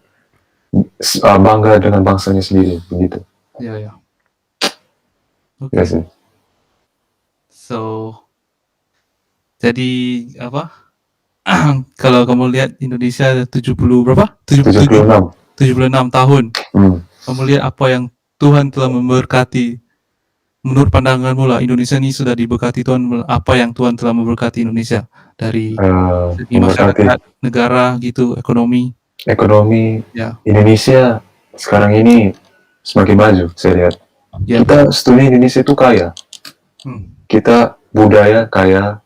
[SPEAKER 3] Bangga dengan bangsanya sendiri, begitu.
[SPEAKER 2] Ya.
[SPEAKER 3] Ya sih.
[SPEAKER 2] So, jadi apa? Kalau kamu lihat Indonesia 70 berapa?
[SPEAKER 3] 76.
[SPEAKER 2] 76 tahun. Kamu lihat apa yang Tuhan telah memberkati. Menurut pandanganmu lah, Indonesia ini sudah diberkati Tuhan. Apa yang Tuhan telah memberkati Indonesia dari segi masyarakat, negara gitu, ekonomi.
[SPEAKER 3] Ya. Indonesia sekarang ini semakin maju, saya lihat. Ya. Kita setuju Indonesia itu kaya. Kita budaya kaya,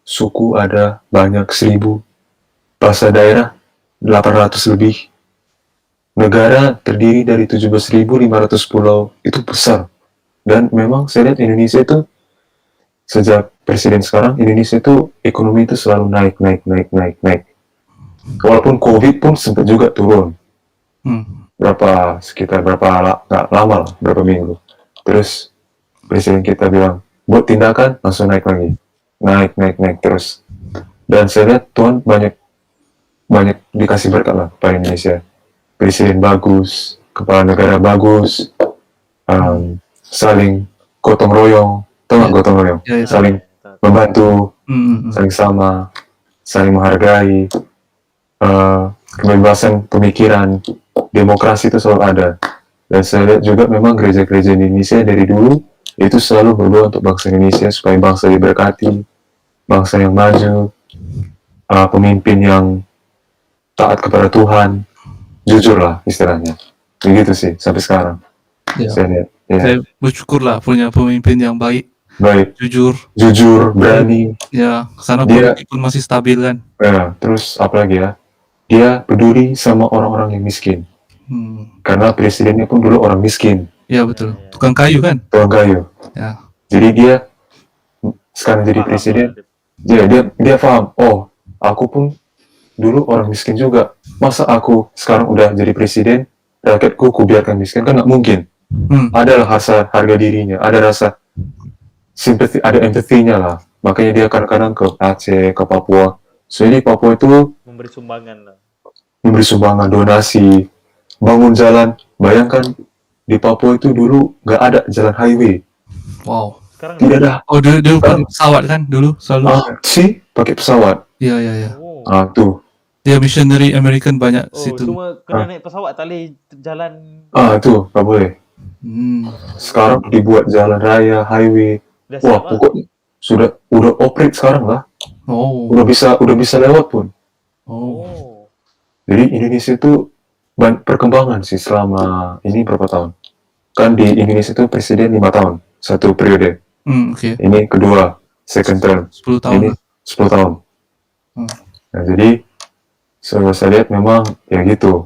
[SPEAKER 3] suku ada banyak 1000, bahasa daerah 800 lebih. Negara terdiri dari 17.500 pulau, itu besar. Dan memang saya lihat Indonesia itu sejak presiden sekarang, Indonesia itu ekonomi itu selalu naik. Walaupun COVID pun sempat juga turun. Sekitar berapa minggu. Terus presiden kita bilang, buat tindakan langsung naik lagi. Naik terus. Dan saya lihat Tuhan banyak dikasih berkat lah pada Indonesia. Presiden bagus, kepala negara bagus, saling gotong royong, gotong royong, saling membantu, saling sama, saling menghargai, kebebasan pemikiran, demokrasi itu selalu ada. Dan saya lihat juga memang gereja-gereja Indonesia dari dulu itu selalu berdoa untuk bangsa Indonesia supaya bangsa diberkati, bangsa yang maju, pemimpin yang taat kepada Tuhan, jujur lah istilahnya. Begitu sih sampai sekarang.
[SPEAKER 2] Ya.
[SPEAKER 3] Saya lihat. Ya.
[SPEAKER 2] Saya bersyukur lah punya pemimpin yang baik, jujur,
[SPEAKER 3] berani.
[SPEAKER 2] Ya, sana politik pun masih stabil kan.
[SPEAKER 3] Ya, terus apalagi ya? Dia peduli sama orang-orang yang miskin. Karena presidennya pun dulu orang miskin.
[SPEAKER 2] Ya betul. Tukang kayu kan?
[SPEAKER 3] Tukang kayu.
[SPEAKER 2] Ya.
[SPEAKER 3] Jadi dia sekarang jadi presiden. Dia paham. Oh, aku pun dulu orang miskin juga. Masa aku sekarang udah jadi presiden, rakyatku biarkan miskin, kan nggak mungkin. Ada rasa harga dirinya, ada rasa simpati, ada empatinya lah. Makanya dia kadang-kadang ke Aceh, ke Papua. Jadi Papua itu
[SPEAKER 1] memberi sumbangan,
[SPEAKER 3] donasi, bangun jalan. Bayangkan di Papua itu dulu nggak ada jalan highway.
[SPEAKER 2] Wow.
[SPEAKER 1] Sekarang
[SPEAKER 3] tidak ada.
[SPEAKER 2] Oh dulu pakai pesawat kan dulu selalu.
[SPEAKER 3] Sih pakai pesawat.
[SPEAKER 2] Iya.
[SPEAKER 3] Tuh.
[SPEAKER 2] Dia missionary American banyak situ.
[SPEAKER 1] Cuma kena naik pesawat tali jalan.
[SPEAKER 3] Tuh nggak boleh. Sekarang dibuat jalan raya, highway. Wah, pokoknya udah operate sekarang lah. Udah bisa lewat pun. Jadi Indonesia itu perkembangan sih selama ini berapa tahun. Kan di Indonesia itu presiden 5 tahun, satu periode. Ini kedua, second term.
[SPEAKER 2] 10 tahun.
[SPEAKER 3] Ini 10 tahun. Nah, jadi saya lihat memang ya gitu.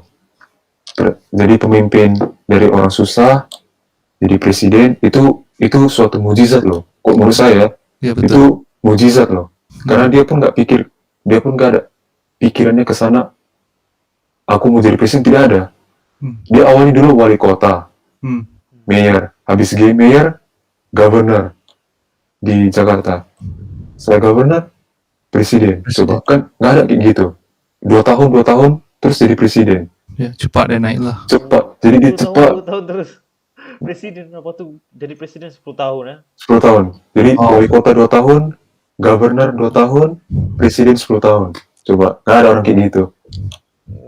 [SPEAKER 3] Jadi pemimpin dari orang susah jadi presiden itu suatu mujizat loh. Kok menurut saya itu mujizat loh. Karena dia pun nggak ada pikirannya ke sana. Aku mau jadi presiden, tidak ada. Dia awalnya dulu wali kota, mayor. Habis mayor governor di Jakarta. Saya governor, presiden. Coba kan nggak ada kayak gitu. 2 tahun, terus jadi presiden.
[SPEAKER 2] Ya, cepat dia naik lah.
[SPEAKER 3] Cepat. Jadi dia
[SPEAKER 1] 10
[SPEAKER 3] cepat.
[SPEAKER 1] 10 tahun terus. Presiden apa tuh jadi presiden 10 tahun ya.
[SPEAKER 3] 10 tahun. Jadi
[SPEAKER 2] Oh.
[SPEAKER 3] wali kota 2 tahun, governor 2 tahun, presiden 10 tahun. Coba, nggak ada orang kayak gitu.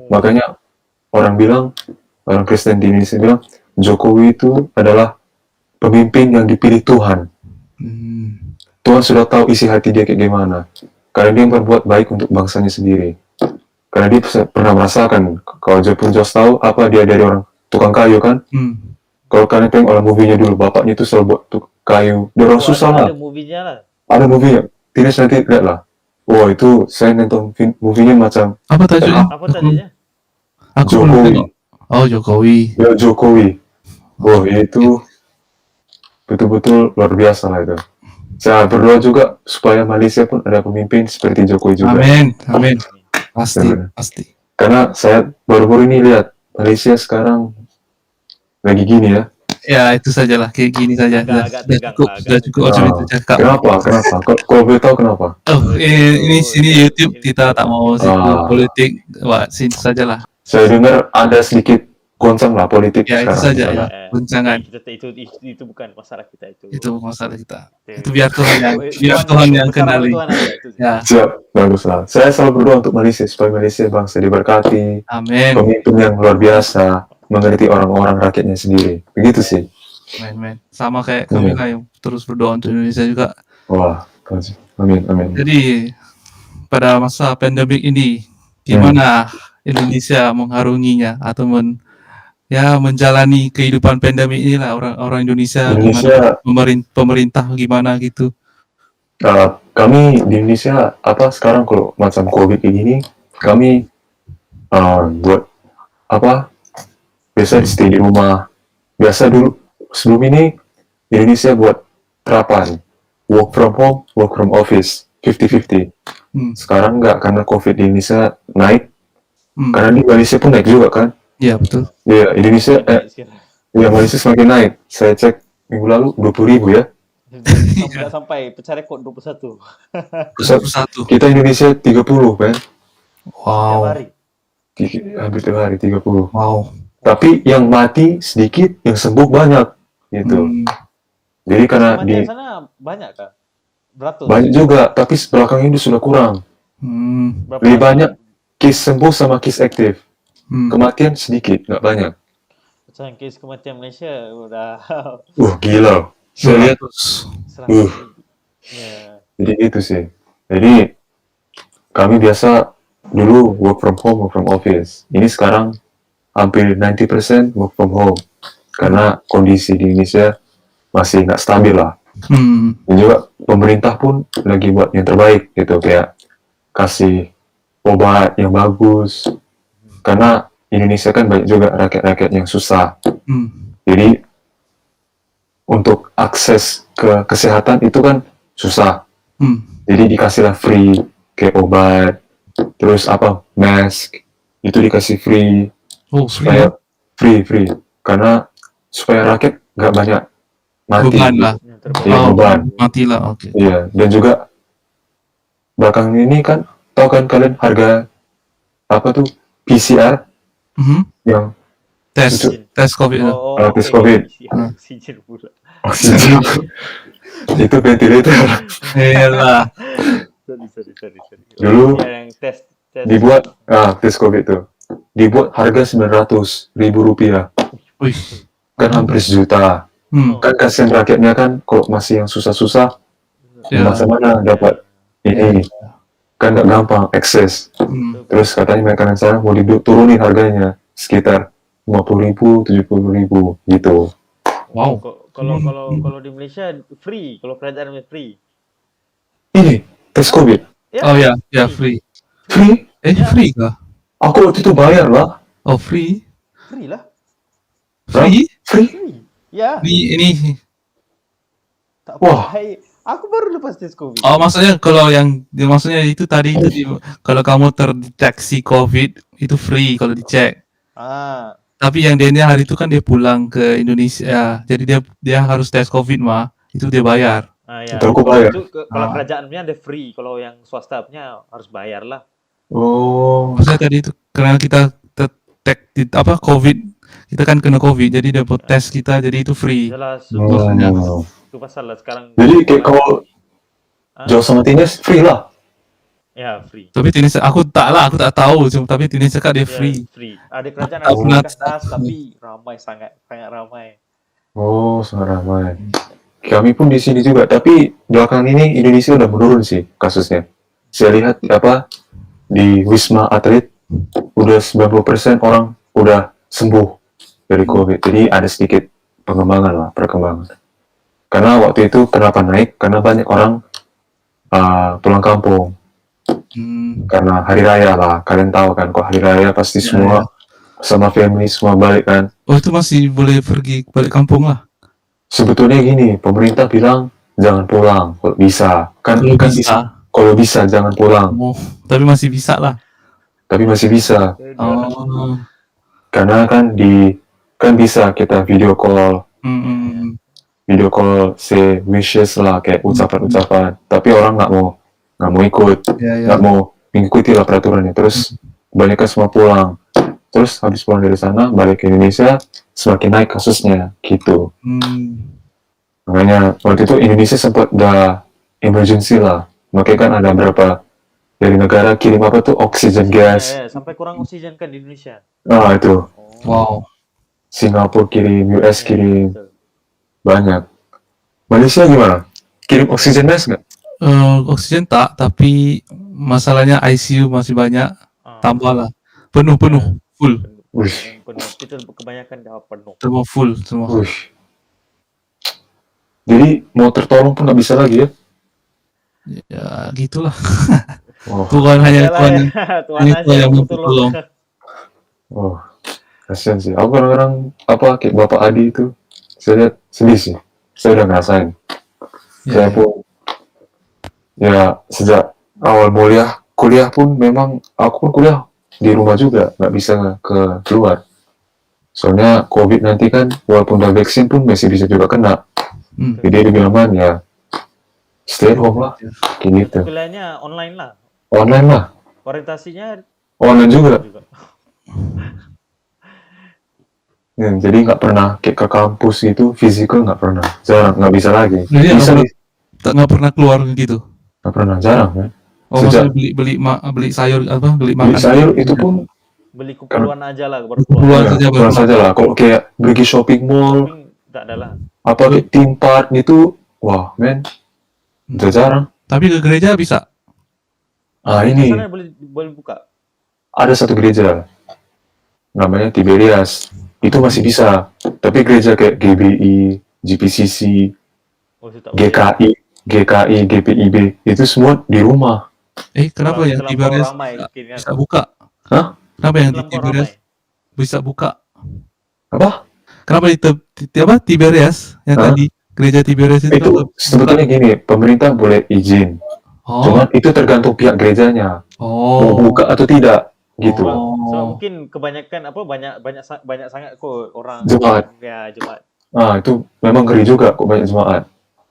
[SPEAKER 3] Makanya orang Kristen di Indonesia bilang, Jokowi itu adalah pemimpin yang dipilih Tuhan.
[SPEAKER 2] Hmm.
[SPEAKER 3] Tuhan sudah tahu isi hati dia kayak gimana. Karena dia berbuat baik untuk bangsanya sendiri. Karena dia pernah merasakan, kalau Jepun Jos tahu apa dia dari orang tukang kayu kan.
[SPEAKER 2] Hmm.
[SPEAKER 3] Kalau kalian tengok orang movie-nya dulu, bapaknya itu selalu buat kayu. Dia orang susah lah.
[SPEAKER 1] Ada movie-nya lah.
[SPEAKER 3] Ada movie-nya. Teenage nanti lihat lah. Wah itu saya nonton movie-nya macam
[SPEAKER 2] Apa tajuknya?
[SPEAKER 1] Apa tadinya?
[SPEAKER 2] Aku belum
[SPEAKER 3] Jokowi.
[SPEAKER 2] tengok. Oh, Jokowi.
[SPEAKER 3] Ya Jokowi. Wah itu betul-betul luar biasa lah itu. Saya berdoa juga supaya Malaysia pun ada pemimpin seperti Jokowi juga.
[SPEAKER 2] Amin. Amin. Pasti,
[SPEAKER 3] Benar.
[SPEAKER 2] pasti.
[SPEAKER 3] Karena saya baru-baru ini lihat Malaysia sekarang lagi gini ya.
[SPEAKER 2] Ya, itu sajalah. Kayak gini saja.
[SPEAKER 1] Agak
[SPEAKER 2] Sudah
[SPEAKER 1] tegang
[SPEAKER 2] cukup,
[SPEAKER 1] lah,
[SPEAKER 2] sudah
[SPEAKER 1] agak
[SPEAKER 2] cukup
[SPEAKER 3] tegang.
[SPEAKER 2] macam itu cakap.
[SPEAKER 3] Kenapa? Kalau boleh tahu kenapa?
[SPEAKER 2] Oh, ini sini YouTube kita tak mau situ politik. Wah, sini sajalah.
[SPEAKER 3] Saya dengar ada sedikit goncang lah politik
[SPEAKER 2] Ya, itu
[SPEAKER 3] sekarang.
[SPEAKER 2] saja lah. Guncangan.
[SPEAKER 1] Itu bukan masalah kita itu.
[SPEAKER 2] Itu masalah kita. Itu biar Tuhan yang
[SPEAKER 1] Bersama
[SPEAKER 2] kendali.
[SPEAKER 1] Tuhan aja, itu.
[SPEAKER 2] Ya,
[SPEAKER 3] Siap, bagus lah. Saya selalu berdoa untuk Malaysia supaya Malaysia bangsa diberkati,
[SPEAKER 2] amin.
[SPEAKER 3] pemimpin yang luar biasa, mengerti orang-orang rakyatnya sendiri. Begitu sih.
[SPEAKER 2] Amin. Sama kayak kami lah yang terus berdoa untuk Indonesia juga.
[SPEAKER 3] Wah, amin, amin.
[SPEAKER 2] Jadi pada masa pandemik ini gimana Indonesia mengharunginya atau menjalani kehidupan pandemik inilah orang Indonesia, gimana pemerintah gimana gitu.
[SPEAKER 3] Kami di Indonesia sekarang kalau macam COVID kayak gini, kami buat biasa stay di rumah. Biasa dulu sebelum ini Indonesia buat terapan work from home, work from office 50-50. Sekarang enggak, karena COVID di Indonesia naik. Karena di Malaysia pun naik juga kan?
[SPEAKER 2] Iya, betul.
[SPEAKER 3] Iya, Indonesia Malaysia semakin naik. Saya cek minggu lalu 20.000 ya.
[SPEAKER 1] Tidak sampai pecah rekod 21.
[SPEAKER 2] Satu.
[SPEAKER 3] Kita Indonesia 30 kan?
[SPEAKER 2] Wow.
[SPEAKER 3] Hampir tiap hari 30.
[SPEAKER 2] Wow.
[SPEAKER 3] Tapi yang mati sedikit, yang sembuh banyak gitu. Jadi karena di
[SPEAKER 1] sana banyak kah? Beratus?
[SPEAKER 3] banyak juga, tapi belakang ini sudah kurang. Lebih banyak case sembuh sama case aktif. Kematian sedikit, nggak banyak.
[SPEAKER 1] Macam case kematian Malaysia udah
[SPEAKER 3] Gila. Saya lihat.
[SPEAKER 1] Ya.
[SPEAKER 3] Jadi gitu sih. Jadi kami biasa dulu work from home, work from office. Ini sekarang hampir 90% work from home. Karena kondisi di Indonesia masih nggak stabil lah. Dan juga pemerintah pun lagi buat yang terbaik gitu, kayak kasih obat yang bagus. Karena Indonesia kan banyak juga rakyat-rakyat yang susah. Jadi untuk akses ke kesehatan itu kan susah. Jadi dikasihlah free kayak obat, terus mask itu dikasih free. Supaya free karena supaya rakyat nggak banyak mati.
[SPEAKER 2] Beban lah.
[SPEAKER 3] Beban.
[SPEAKER 2] Matilah, oke.
[SPEAKER 3] Iya, dan juga belakang ini kan, tahu kan kalian harga PCR yang
[SPEAKER 2] tes COVID.
[SPEAKER 3] tes COVID.
[SPEAKER 1] Oksigen pula.
[SPEAKER 3] Oksigen. Itu ventilator.
[SPEAKER 2] Iyalah.
[SPEAKER 1] Sorry.
[SPEAKER 3] Dulu
[SPEAKER 1] yang tes
[SPEAKER 3] dibuat tes COVID tuh dibuat harga 900.000 rupiah.
[SPEAKER 2] Wih.
[SPEAKER 3] Kan hampir sejuta. Kan kasihan rakyatnya kan, kalau masih yang susah-susah, macam mana dapat ini? Kan nggak gampang akses. Terus katanya mereka yang sana mau turunin harganya sekitar 50.000, 70.000 gitu.
[SPEAKER 2] Wow.
[SPEAKER 1] Kalau di Malaysia free, kalau pelajarannya free.
[SPEAKER 3] Ini tes COVID.
[SPEAKER 2] Oh ya, free.
[SPEAKER 3] Free?
[SPEAKER 2] Free kah?
[SPEAKER 3] Aku waktu itu bayar lah.
[SPEAKER 2] Oh, free?
[SPEAKER 1] Free lah.
[SPEAKER 2] Free?
[SPEAKER 3] Free?
[SPEAKER 1] Ya.
[SPEAKER 2] Ini.
[SPEAKER 1] Tak
[SPEAKER 3] Wah.
[SPEAKER 1] Hai, aku baru lepas tes COVID.
[SPEAKER 2] Oh, maksudnya maksudnya itu tadi itu kalau kamu terdeteksi COVID itu free kalau dicek. Tapi yang dia hari itu kan dia pulang ke Indonesia, jadi dia harus tes COVID itu dia bayar.
[SPEAKER 1] Ya.
[SPEAKER 3] Telco bayar.
[SPEAKER 1] Itu kalau
[SPEAKER 2] Ah.
[SPEAKER 1] kerajaan punya ada free, kalau yang swasta punya harus bayar lah.
[SPEAKER 3] Oh,
[SPEAKER 2] Maksudnya tadi itu karena kita tag COVID, kita kan kena COVID, jadi dapat tes kita, jadi itu free.
[SPEAKER 1] Jelas
[SPEAKER 2] Maksudnya.
[SPEAKER 1] itu pasal lah sekarang.
[SPEAKER 3] jadi kayak kalau
[SPEAKER 1] Hah?
[SPEAKER 3] Jawa sama Tines free lah.
[SPEAKER 1] Ya free.
[SPEAKER 2] Tapi Tunisia aku tak tahu, tapi Tunisia kan dia
[SPEAKER 1] Ya,
[SPEAKER 2] free.
[SPEAKER 1] free. Ada kerajaan
[SPEAKER 2] Tak
[SPEAKER 1] ada
[SPEAKER 2] pernah-
[SPEAKER 1] kertas tapi ramai sangat ramai.
[SPEAKER 3] Oh, sangat ramai. Kami pun di sini juga, tapi belakangan ini Indonesia udah menurun sih kasusnya. Saya lihat di Wisma Atlet udah 90% orang udah sembuh dari COVID. Jadi ada sedikit perkembangan. Karena waktu itu kenapa naik? Karena banyak orang pulang kampung. Karena hari raya lah, kalian tahu kan, kok hari raya pasti semua sama family semua balik kan.
[SPEAKER 2] Oh itu masih boleh pergi balik kampung lah.
[SPEAKER 3] Sebetulnya gini, pemerintah bilang jangan pulang kalau bisa.
[SPEAKER 2] Kalau
[SPEAKER 3] Kan
[SPEAKER 2] bisa.
[SPEAKER 3] kalau bisa jangan pulang,
[SPEAKER 2] Oh, tapi masih bisa lah.
[SPEAKER 3] tapi masih bisa.
[SPEAKER 2] Oh.
[SPEAKER 3] Karena kan bisa kita video call say wishes lah, kayak ucapan-ucapan. Tapi orang nggak mau ikut,
[SPEAKER 2] Ya.
[SPEAKER 3] nggak mau mengikuti lah peraturannya. Terus kebanyakan semua pulang. Terus habis pulang dari sana balik ke Indonesia semakin naik kasusnya gitu. Makanya waktu itu Indonesia sempat udah emergency lah. Makanya kan ada berapa dari negara kirim oxygen gas.
[SPEAKER 1] Sampai kurang oksigen kan di Indonesia.
[SPEAKER 3] Ah itu
[SPEAKER 2] Wow.
[SPEAKER 3] Singapura kirim, US kirim,
[SPEAKER 1] Betul.
[SPEAKER 3] banyak. Malaysia gimana? Kirim oxygen gas nggak?
[SPEAKER 2] Oksigen tak, tapi masalahnya ICU masih banyak. Tambah lah. Penuh, full.
[SPEAKER 3] Wih.
[SPEAKER 1] Penuh. Itu kebanyakan dah penuh.
[SPEAKER 2] Semua full, semua.
[SPEAKER 3] Wih. Jadi mau tertolong pun nggak bisa lagi ya?
[SPEAKER 2] Ya gitulah.
[SPEAKER 3] Oh,
[SPEAKER 2] Tuhan hanya
[SPEAKER 1] Yalah,
[SPEAKER 2] Tuhan yang
[SPEAKER 1] Tuhan
[SPEAKER 2] ini
[SPEAKER 1] aja
[SPEAKER 2] Tuhan yang
[SPEAKER 1] yang
[SPEAKER 2] mampu
[SPEAKER 1] tolong.
[SPEAKER 2] tolong.
[SPEAKER 3] oh, kasian sih. Aku kadang-kadang kayak Bapak Adi itu, saya lihat sedih sih. Saya udah ngerasain. Saya pun ya sejak awal kuliah pun memang aku pun kuliah di rumah juga, nggak bisa keluar. Soalnya COVID nanti kan walaupun udah vaksin pun masih bisa juga kena. Jadi lebih aman ya stay at home lah, kayak gitu.
[SPEAKER 1] Kuliahnya online lah.
[SPEAKER 3] Online lah,
[SPEAKER 1] Orientasinya
[SPEAKER 3] online juga. Ya, jadi nggak pernah kayak ke kampus gitu, physical nggak pernah, jarang, nggak bisa lagi.
[SPEAKER 2] Jadi
[SPEAKER 3] Bisa
[SPEAKER 2] nggak pernah keluar gitu.
[SPEAKER 3] nggak pernah, jarang kan.
[SPEAKER 2] Oh,
[SPEAKER 3] Sejak-
[SPEAKER 2] maksudnya beli sayur beli
[SPEAKER 3] Beli
[SPEAKER 2] makan.
[SPEAKER 3] sayur itu pun
[SPEAKER 1] beli keperluan aja lah baru
[SPEAKER 2] Keperluan
[SPEAKER 1] keluar.
[SPEAKER 2] saja
[SPEAKER 3] keluar
[SPEAKER 2] baru.
[SPEAKER 3] saja lah. Kalau kayak pergi shopping mall,
[SPEAKER 1] Tak ada lah.
[SPEAKER 3] apa kayak theme park gitu, wah men, udah jarang.
[SPEAKER 2] Tapi ke gereja bisa.
[SPEAKER 3] Ini
[SPEAKER 1] Sana boleh buka.
[SPEAKER 3] ada satu gereja, namanya Tiberias, itu masih bisa. Tapi gereja kayak GBI, GPCC,
[SPEAKER 1] Oh, itu tak boleh.
[SPEAKER 3] GKI, GPIB, itu semua di rumah.
[SPEAKER 2] Kenapa yang
[SPEAKER 1] Terlampau
[SPEAKER 2] Tiberias
[SPEAKER 1] ramai mungkin kan.
[SPEAKER 2] bisa buka?
[SPEAKER 3] Hah?
[SPEAKER 2] Kenapa yang di
[SPEAKER 1] Terlampau
[SPEAKER 2] Tiberias
[SPEAKER 1] ramai.
[SPEAKER 2] bisa buka?
[SPEAKER 3] Apa?
[SPEAKER 2] Kenapa Tiberias yang
[SPEAKER 3] Hah?
[SPEAKER 2] tadi gereja Tiberias itu?
[SPEAKER 3] Itu sebetulnya gini, pemerintah boleh izin,
[SPEAKER 2] Oh.
[SPEAKER 3] cuman itu tergantung pihak gerejanya mau buka atau tidak, gitu.
[SPEAKER 1] So mungkin kebanyakan banyak sangat kok orang
[SPEAKER 3] Jemaat.
[SPEAKER 1] ya jemaat.
[SPEAKER 3] Itu memang ngeri juga kok banyak jemaat.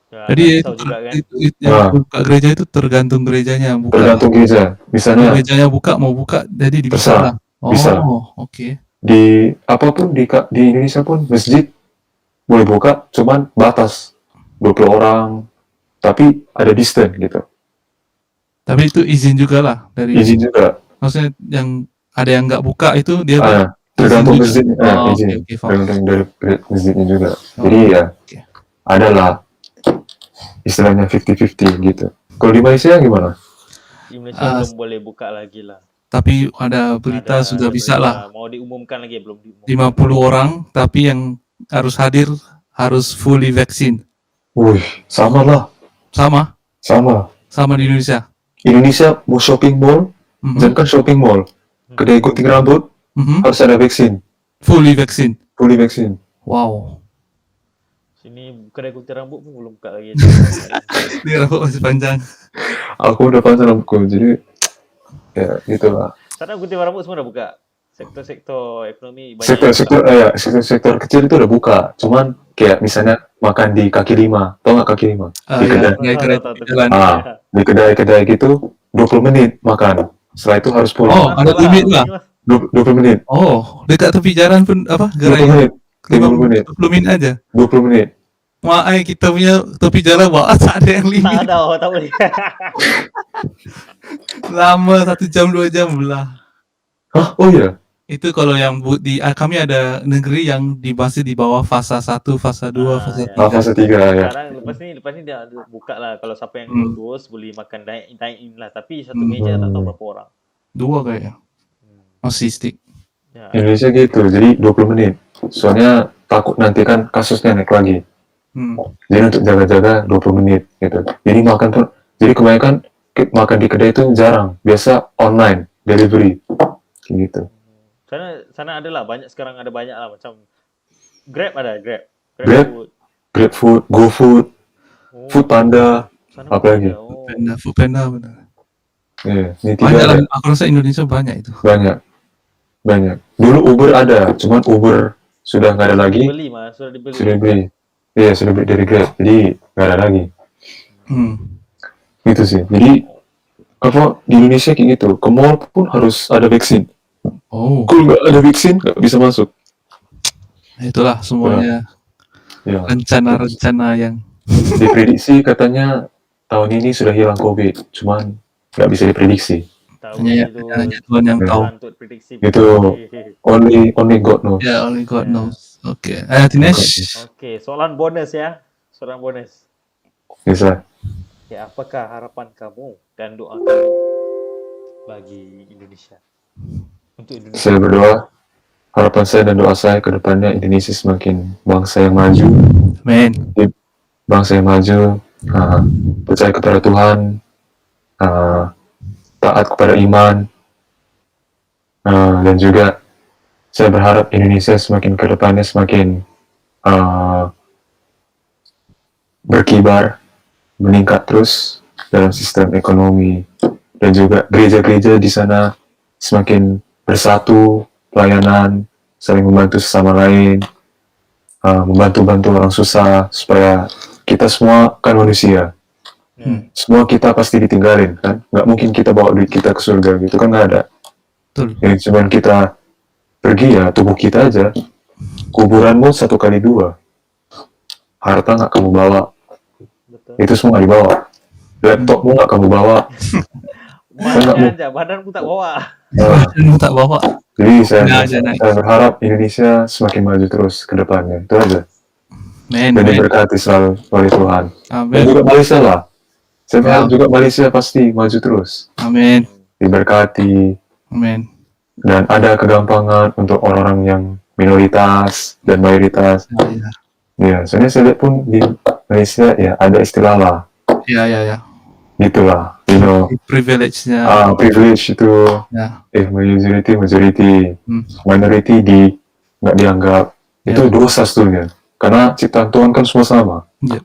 [SPEAKER 1] Ya,
[SPEAKER 2] Jadi
[SPEAKER 1] tak
[SPEAKER 2] itu,
[SPEAKER 1] tahu juga kan.
[SPEAKER 2] yang buka gereja itu tergantung gerejanya buka.
[SPEAKER 3] Tergantung gereja. Misalnya
[SPEAKER 2] Gerejanya buka mau buka jadi bisa
[SPEAKER 3] Bisa.
[SPEAKER 2] lah. Oh,
[SPEAKER 3] Bisa.
[SPEAKER 2] oke.
[SPEAKER 3] di apapun di Indonesia pun masjid boleh buka, cuman batas 20 orang, tapi ada distance gitu.
[SPEAKER 2] Tapi itu izin juga lah dari.
[SPEAKER 3] Izin juga.
[SPEAKER 2] Maksudnya yang ada yang nggak buka itu dia
[SPEAKER 3] Tergantung
[SPEAKER 2] izin
[SPEAKER 3] masjid,
[SPEAKER 2] juga.
[SPEAKER 3] izin.
[SPEAKER 2] Oke, faham.
[SPEAKER 3] Tergantung dari masjidnya juga.
[SPEAKER 2] Oh,
[SPEAKER 3] Jadi ya
[SPEAKER 2] oke.
[SPEAKER 3] adalah istilahnya 50-50 gitu. Kalau di Malaysia gimana?
[SPEAKER 1] Di Malaysia belum boleh buka lagi lah.
[SPEAKER 2] Tapi ada berita
[SPEAKER 1] Ada
[SPEAKER 2] sudah bisa
[SPEAKER 1] berita,
[SPEAKER 2] lah.
[SPEAKER 1] Mau diumumkan lagi belum diumumkan.
[SPEAKER 2] 50 orang tapi yang harus hadir harus fully vaksin.
[SPEAKER 3] Wih, sama lah.
[SPEAKER 2] Sama di Indonesia.
[SPEAKER 3] Indonesia mau shopping mall,
[SPEAKER 2] Mhm.
[SPEAKER 3] kan shopping mall, kedai gunting rambut
[SPEAKER 2] Mhm.
[SPEAKER 3] harus ada vaksin,
[SPEAKER 2] Fully vaksin.
[SPEAKER 3] fully vaksin.
[SPEAKER 2] Wow.
[SPEAKER 1] Sini kedai gunting rambut pun belum buka lagi.
[SPEAKER 2] Dia rambut masih panjang.
[SPEAKER 3] Aku udah panjang rambutku, jadi ya gitulah.
[SPEAKER 1] Sana gunting rambut semua dah buka. Sektor-sektor ekonomi banyak.
[SPEAKER 3] Sektor kecil itu udah buka, cuman kayak misalnya makan di kaki lima. Tahu nggak kaki lima? Di
[SPEAKER 2] Ya,
[SPEAKER 3] kedai.
[SPEAKER 2] kedai jalan.
[SPEAKER 3] Di kedai-kedai gitu 20 menit makan. Setelah itu harus pulang.
[SPEAKER 2] Oh, ada limit lah.
[SPEAKER 3] 20 menit.
[SPEAKER 2] Oh, dekat tepi jalan pun apa?
[SPEAKER 3] 20
[SPEAKER 2] Gerai
[SPEAKER 3] menit. 50 menit.
[SPEAKER 2] 20 minit aja.
[SPEAKER 3] 20 menit.
[SPEAKER 2] Wah, kita punya tepi jalan bawah tak ada yang
[SPEAKER 1] Tak
[SPEAKER 2] limit.
[SPEAKER 1] ada, tak boleh.
[SPEAKER 2] Lama 1 jam 2 jam belah.
[SPEAKER 3] Hah? Oh iya.
[SPEAKER 2] Itu kalau yang di kami ada negeri yang masih di bawah fasa 1, fasa 2, fasa
[SPEAKER 1] ya.
[SPEAKER 2] 3.
[SPEAKER 3] Fase 3 ya.
[SPEAKER 1] Sekarang lepas ni dia ada buka lah. Kalau siapa yang
[SPEAKER 2] Hmm.
[SPEAKER 1] lulus boleh makan dine in lah. Tapi satu meja tak tahu berapa orang.
[SPEAKER 2] 2 kayaknya. Masih stick.
[SPEAKER 1] Ya.
[SPEAKER 3] Indonesia gitu. Jadi 20 menit. Soalnya takut nanti kan kasusnya naik lagi. Jadi untuk jaga-jaga 20 menit gitu. Jadi makan tuh, jadi kebanyakan makan di kedai itu jarang. Biasa online, delivery. Kayak gitu.
[SPEAKER 1] Sana ada lah, sekarang ada banyak lah macam Grab ada, Grab
[SPEAKER 3] Grab?
[SPEAKER 1] food.
[SPEAKER 3] GrabFood, GoFood,
[SPEAKER 1] Oh,
[SPEAKER 3] Food Panda.
[SPEAKER 1] sana
[SPEAKER 3] apa
[SPEAKER 1] pun
[SPEAKER 3] lagi?
[SPEAKER 1] ada. Oh.
[SPEAKER 2] Food Panda benar.
[SPEAKER 3] Iya, ini
[SPEAKER 2] Banyak
[SPEAKER 3] tiga
[SPEAKER 2] lah.
[SPEAKER 3] ada.
[SPEAKER 2] Aku rasa Indonesia banyak itu.
[SPEAKER 3] Banyak. Dulu Uber ada, cuman Uber sudah nggak ada lagi.
[SPEAKER 1] Dibeli mas, sudah dibeli.
[SPEAKER 3] Sudah beli. Iya, sudah beli dari Grab. Jadi nggak ada lagi. Gitu sih. Jadi apa di Indonesia kayak gitu. Ke mall pun harus ada vaksin.
[SPEAKER 2] Oh,
[SPEAKER 3] Kalau nggak ada vaksin nggak bisa masuk.
[SPEAKER 2] itulah semuanya
[SPEAKER 3] Ya.
[SPEAKER 2] rencana-rencana yang
[SPEAKER 3] Diprediksi katanya tahun ini sudah hilang COVID, cuman nggak bisa diprediksi.
[SPEAKER 1] Tahu
[SPEAKER 2] hanya
[SPEAKER 1] itu
[SPEAKER 2] hanya Tuhan yang tahu.
[SPEAKER 1] untuk prediksi.
[SPEAKER 3] Itu only God knows.
[SPEAKER 2] Ya, only God
[SPEAKER 1] Ya.
[SPEAKER 2] knows. Oke. Dinesh.
[SPEAKER 1] Oke, soalan bonus ya. Soalan bonus.
[SPEAKER 3] Bisa.
[SPEAKER 1] Ya, apakah harapan kamu dan doa kamu bagi Indonesia? Untuk Indonesia.
[SPEAKER 3] Saya berdoa, harapan saya dan doa saya ke depannya Indonesia semakin bangsa yang maju,
[SPEAKER 2] Men.
[SPEAKER 3] bangsa yang maju, percaya kepada Tuhan, taat kepada iman, dan juga saya berharap Indonesia semakin ke depannya semakin berkibar, meningkat terus dalam sistem ekonomi, dan juga gereja-gereja di sana semakin bersatu, pelayanan, saling membantu sesama lain, membantu-bantu orang susah, supaya kita semua kan manusia. Semua kita pasti ditinggalin kan, nggak mungkin kita bawa duit kita ke surga gitu kan, nggak ada.
[SPEAKER 2] Betul.
[SPEAKER 3] Yang cuman kita pergi ya tubuh kita aja. Kuburanmu 1x2, harta nggak kamu bawa,
[SPEAKER 1] Betul.
[SPEAKER 3] itu semua nggak dibawa. Laptopmu nggak kamu bawa.
[SPEAKER 1] Badannya aja, badan pun tak bawa.
[SPEAKER 2] Kamu tak bawa.
[SPEAKER 3] Jadi
[SPEAKER 2] Nah,
[SPEAKER 3] saya
[SPEAKER 2] naik.
[SPEAKER 3] berharap Indonesia semakin maju terus ke depannya, itu aja.
[SPEAKER 2] Men.
[SPEAKER 3] Dan diberkati selalu oleh Tuhan. Dan
[SPEAKER 2] Amin.
[SPEAKER 3] juga Malaysia lah. Saya berharap
[SPEAKER 2] Ya.
[SPEAKER 3] juga Malaysia pasti maju terus,
[SPEAKER 2] Amin.
[SPEAKER 3] diberkati,
[SPEAKER 2] Amin.
[SPEAKER 3] dan ada kegampangan untuk orang-orang yang minoritas dan mayoritas.
[SPEAKER 2] Ya.
[SPEAKER 3] Ya, soalnya saya lihat pun di Malaysia ya ada istilah lah,
[SPEAKER 2] Ya.
[SPEAKER 3] gitulah, you know,
[SPEAKER 2] Privilege-nya.
[SPEAKER 3] privilege itu,
[SPEAKER 2] Ya.
[SPEAKER 3] majority, minority nggak dianggap, itu
[SPEAKER 2] Ya.
[SPEAKER 3] dosa sebetulnya. Karena ciptaan Tuhan kan semua sama.
[SPEAKER 2] Ya.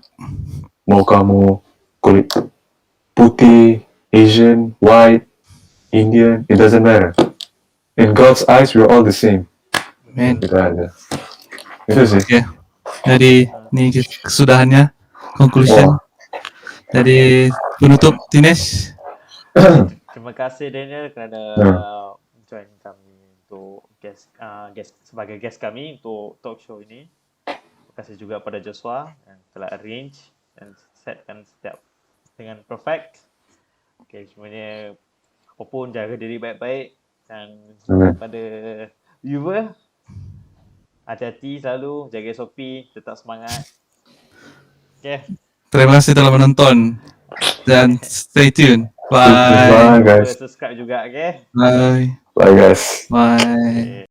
[SPEAKER 3] Mau kamu kulit putih, Asian, white, Indian, it doesn't matter. In God's eyes, we're all the same.
[SPEAKER 2] Men.
[SPEAKER 3] Gitu aja. Itu sih.
[SPEAKER 2] Oke. Jadi ini kesudahannya, conclusion.
[SPEAKER 3] Wah.
[SPEAKER 2] Jadi penutup Dinesh.
[SPEAKER 1] Terima kasih Daniel kerana join kami untuk guest sebagai guest kami untuk talk show ini. Terima kasih juga pada Joshua yang telah arrange dan setkan setiap dengan perfect. Okay, semuanya apapun jaga diri baik-baik dan pada viewer hati-hati selalu, jaga SOP, tetap semangat. Okay.
[SPEAKER 2] Terima kasih telah menonton dan stay tune. Bye.
[SPEAKER 3] Bye guys.
[SPEAKER 1] Subscribe juga, okay?
[SPEAKER 2] Bye.
[SPEAKER 3] Bye guys.
[SPEAKER 2] Bye.
[SPEAKER 1] Okay.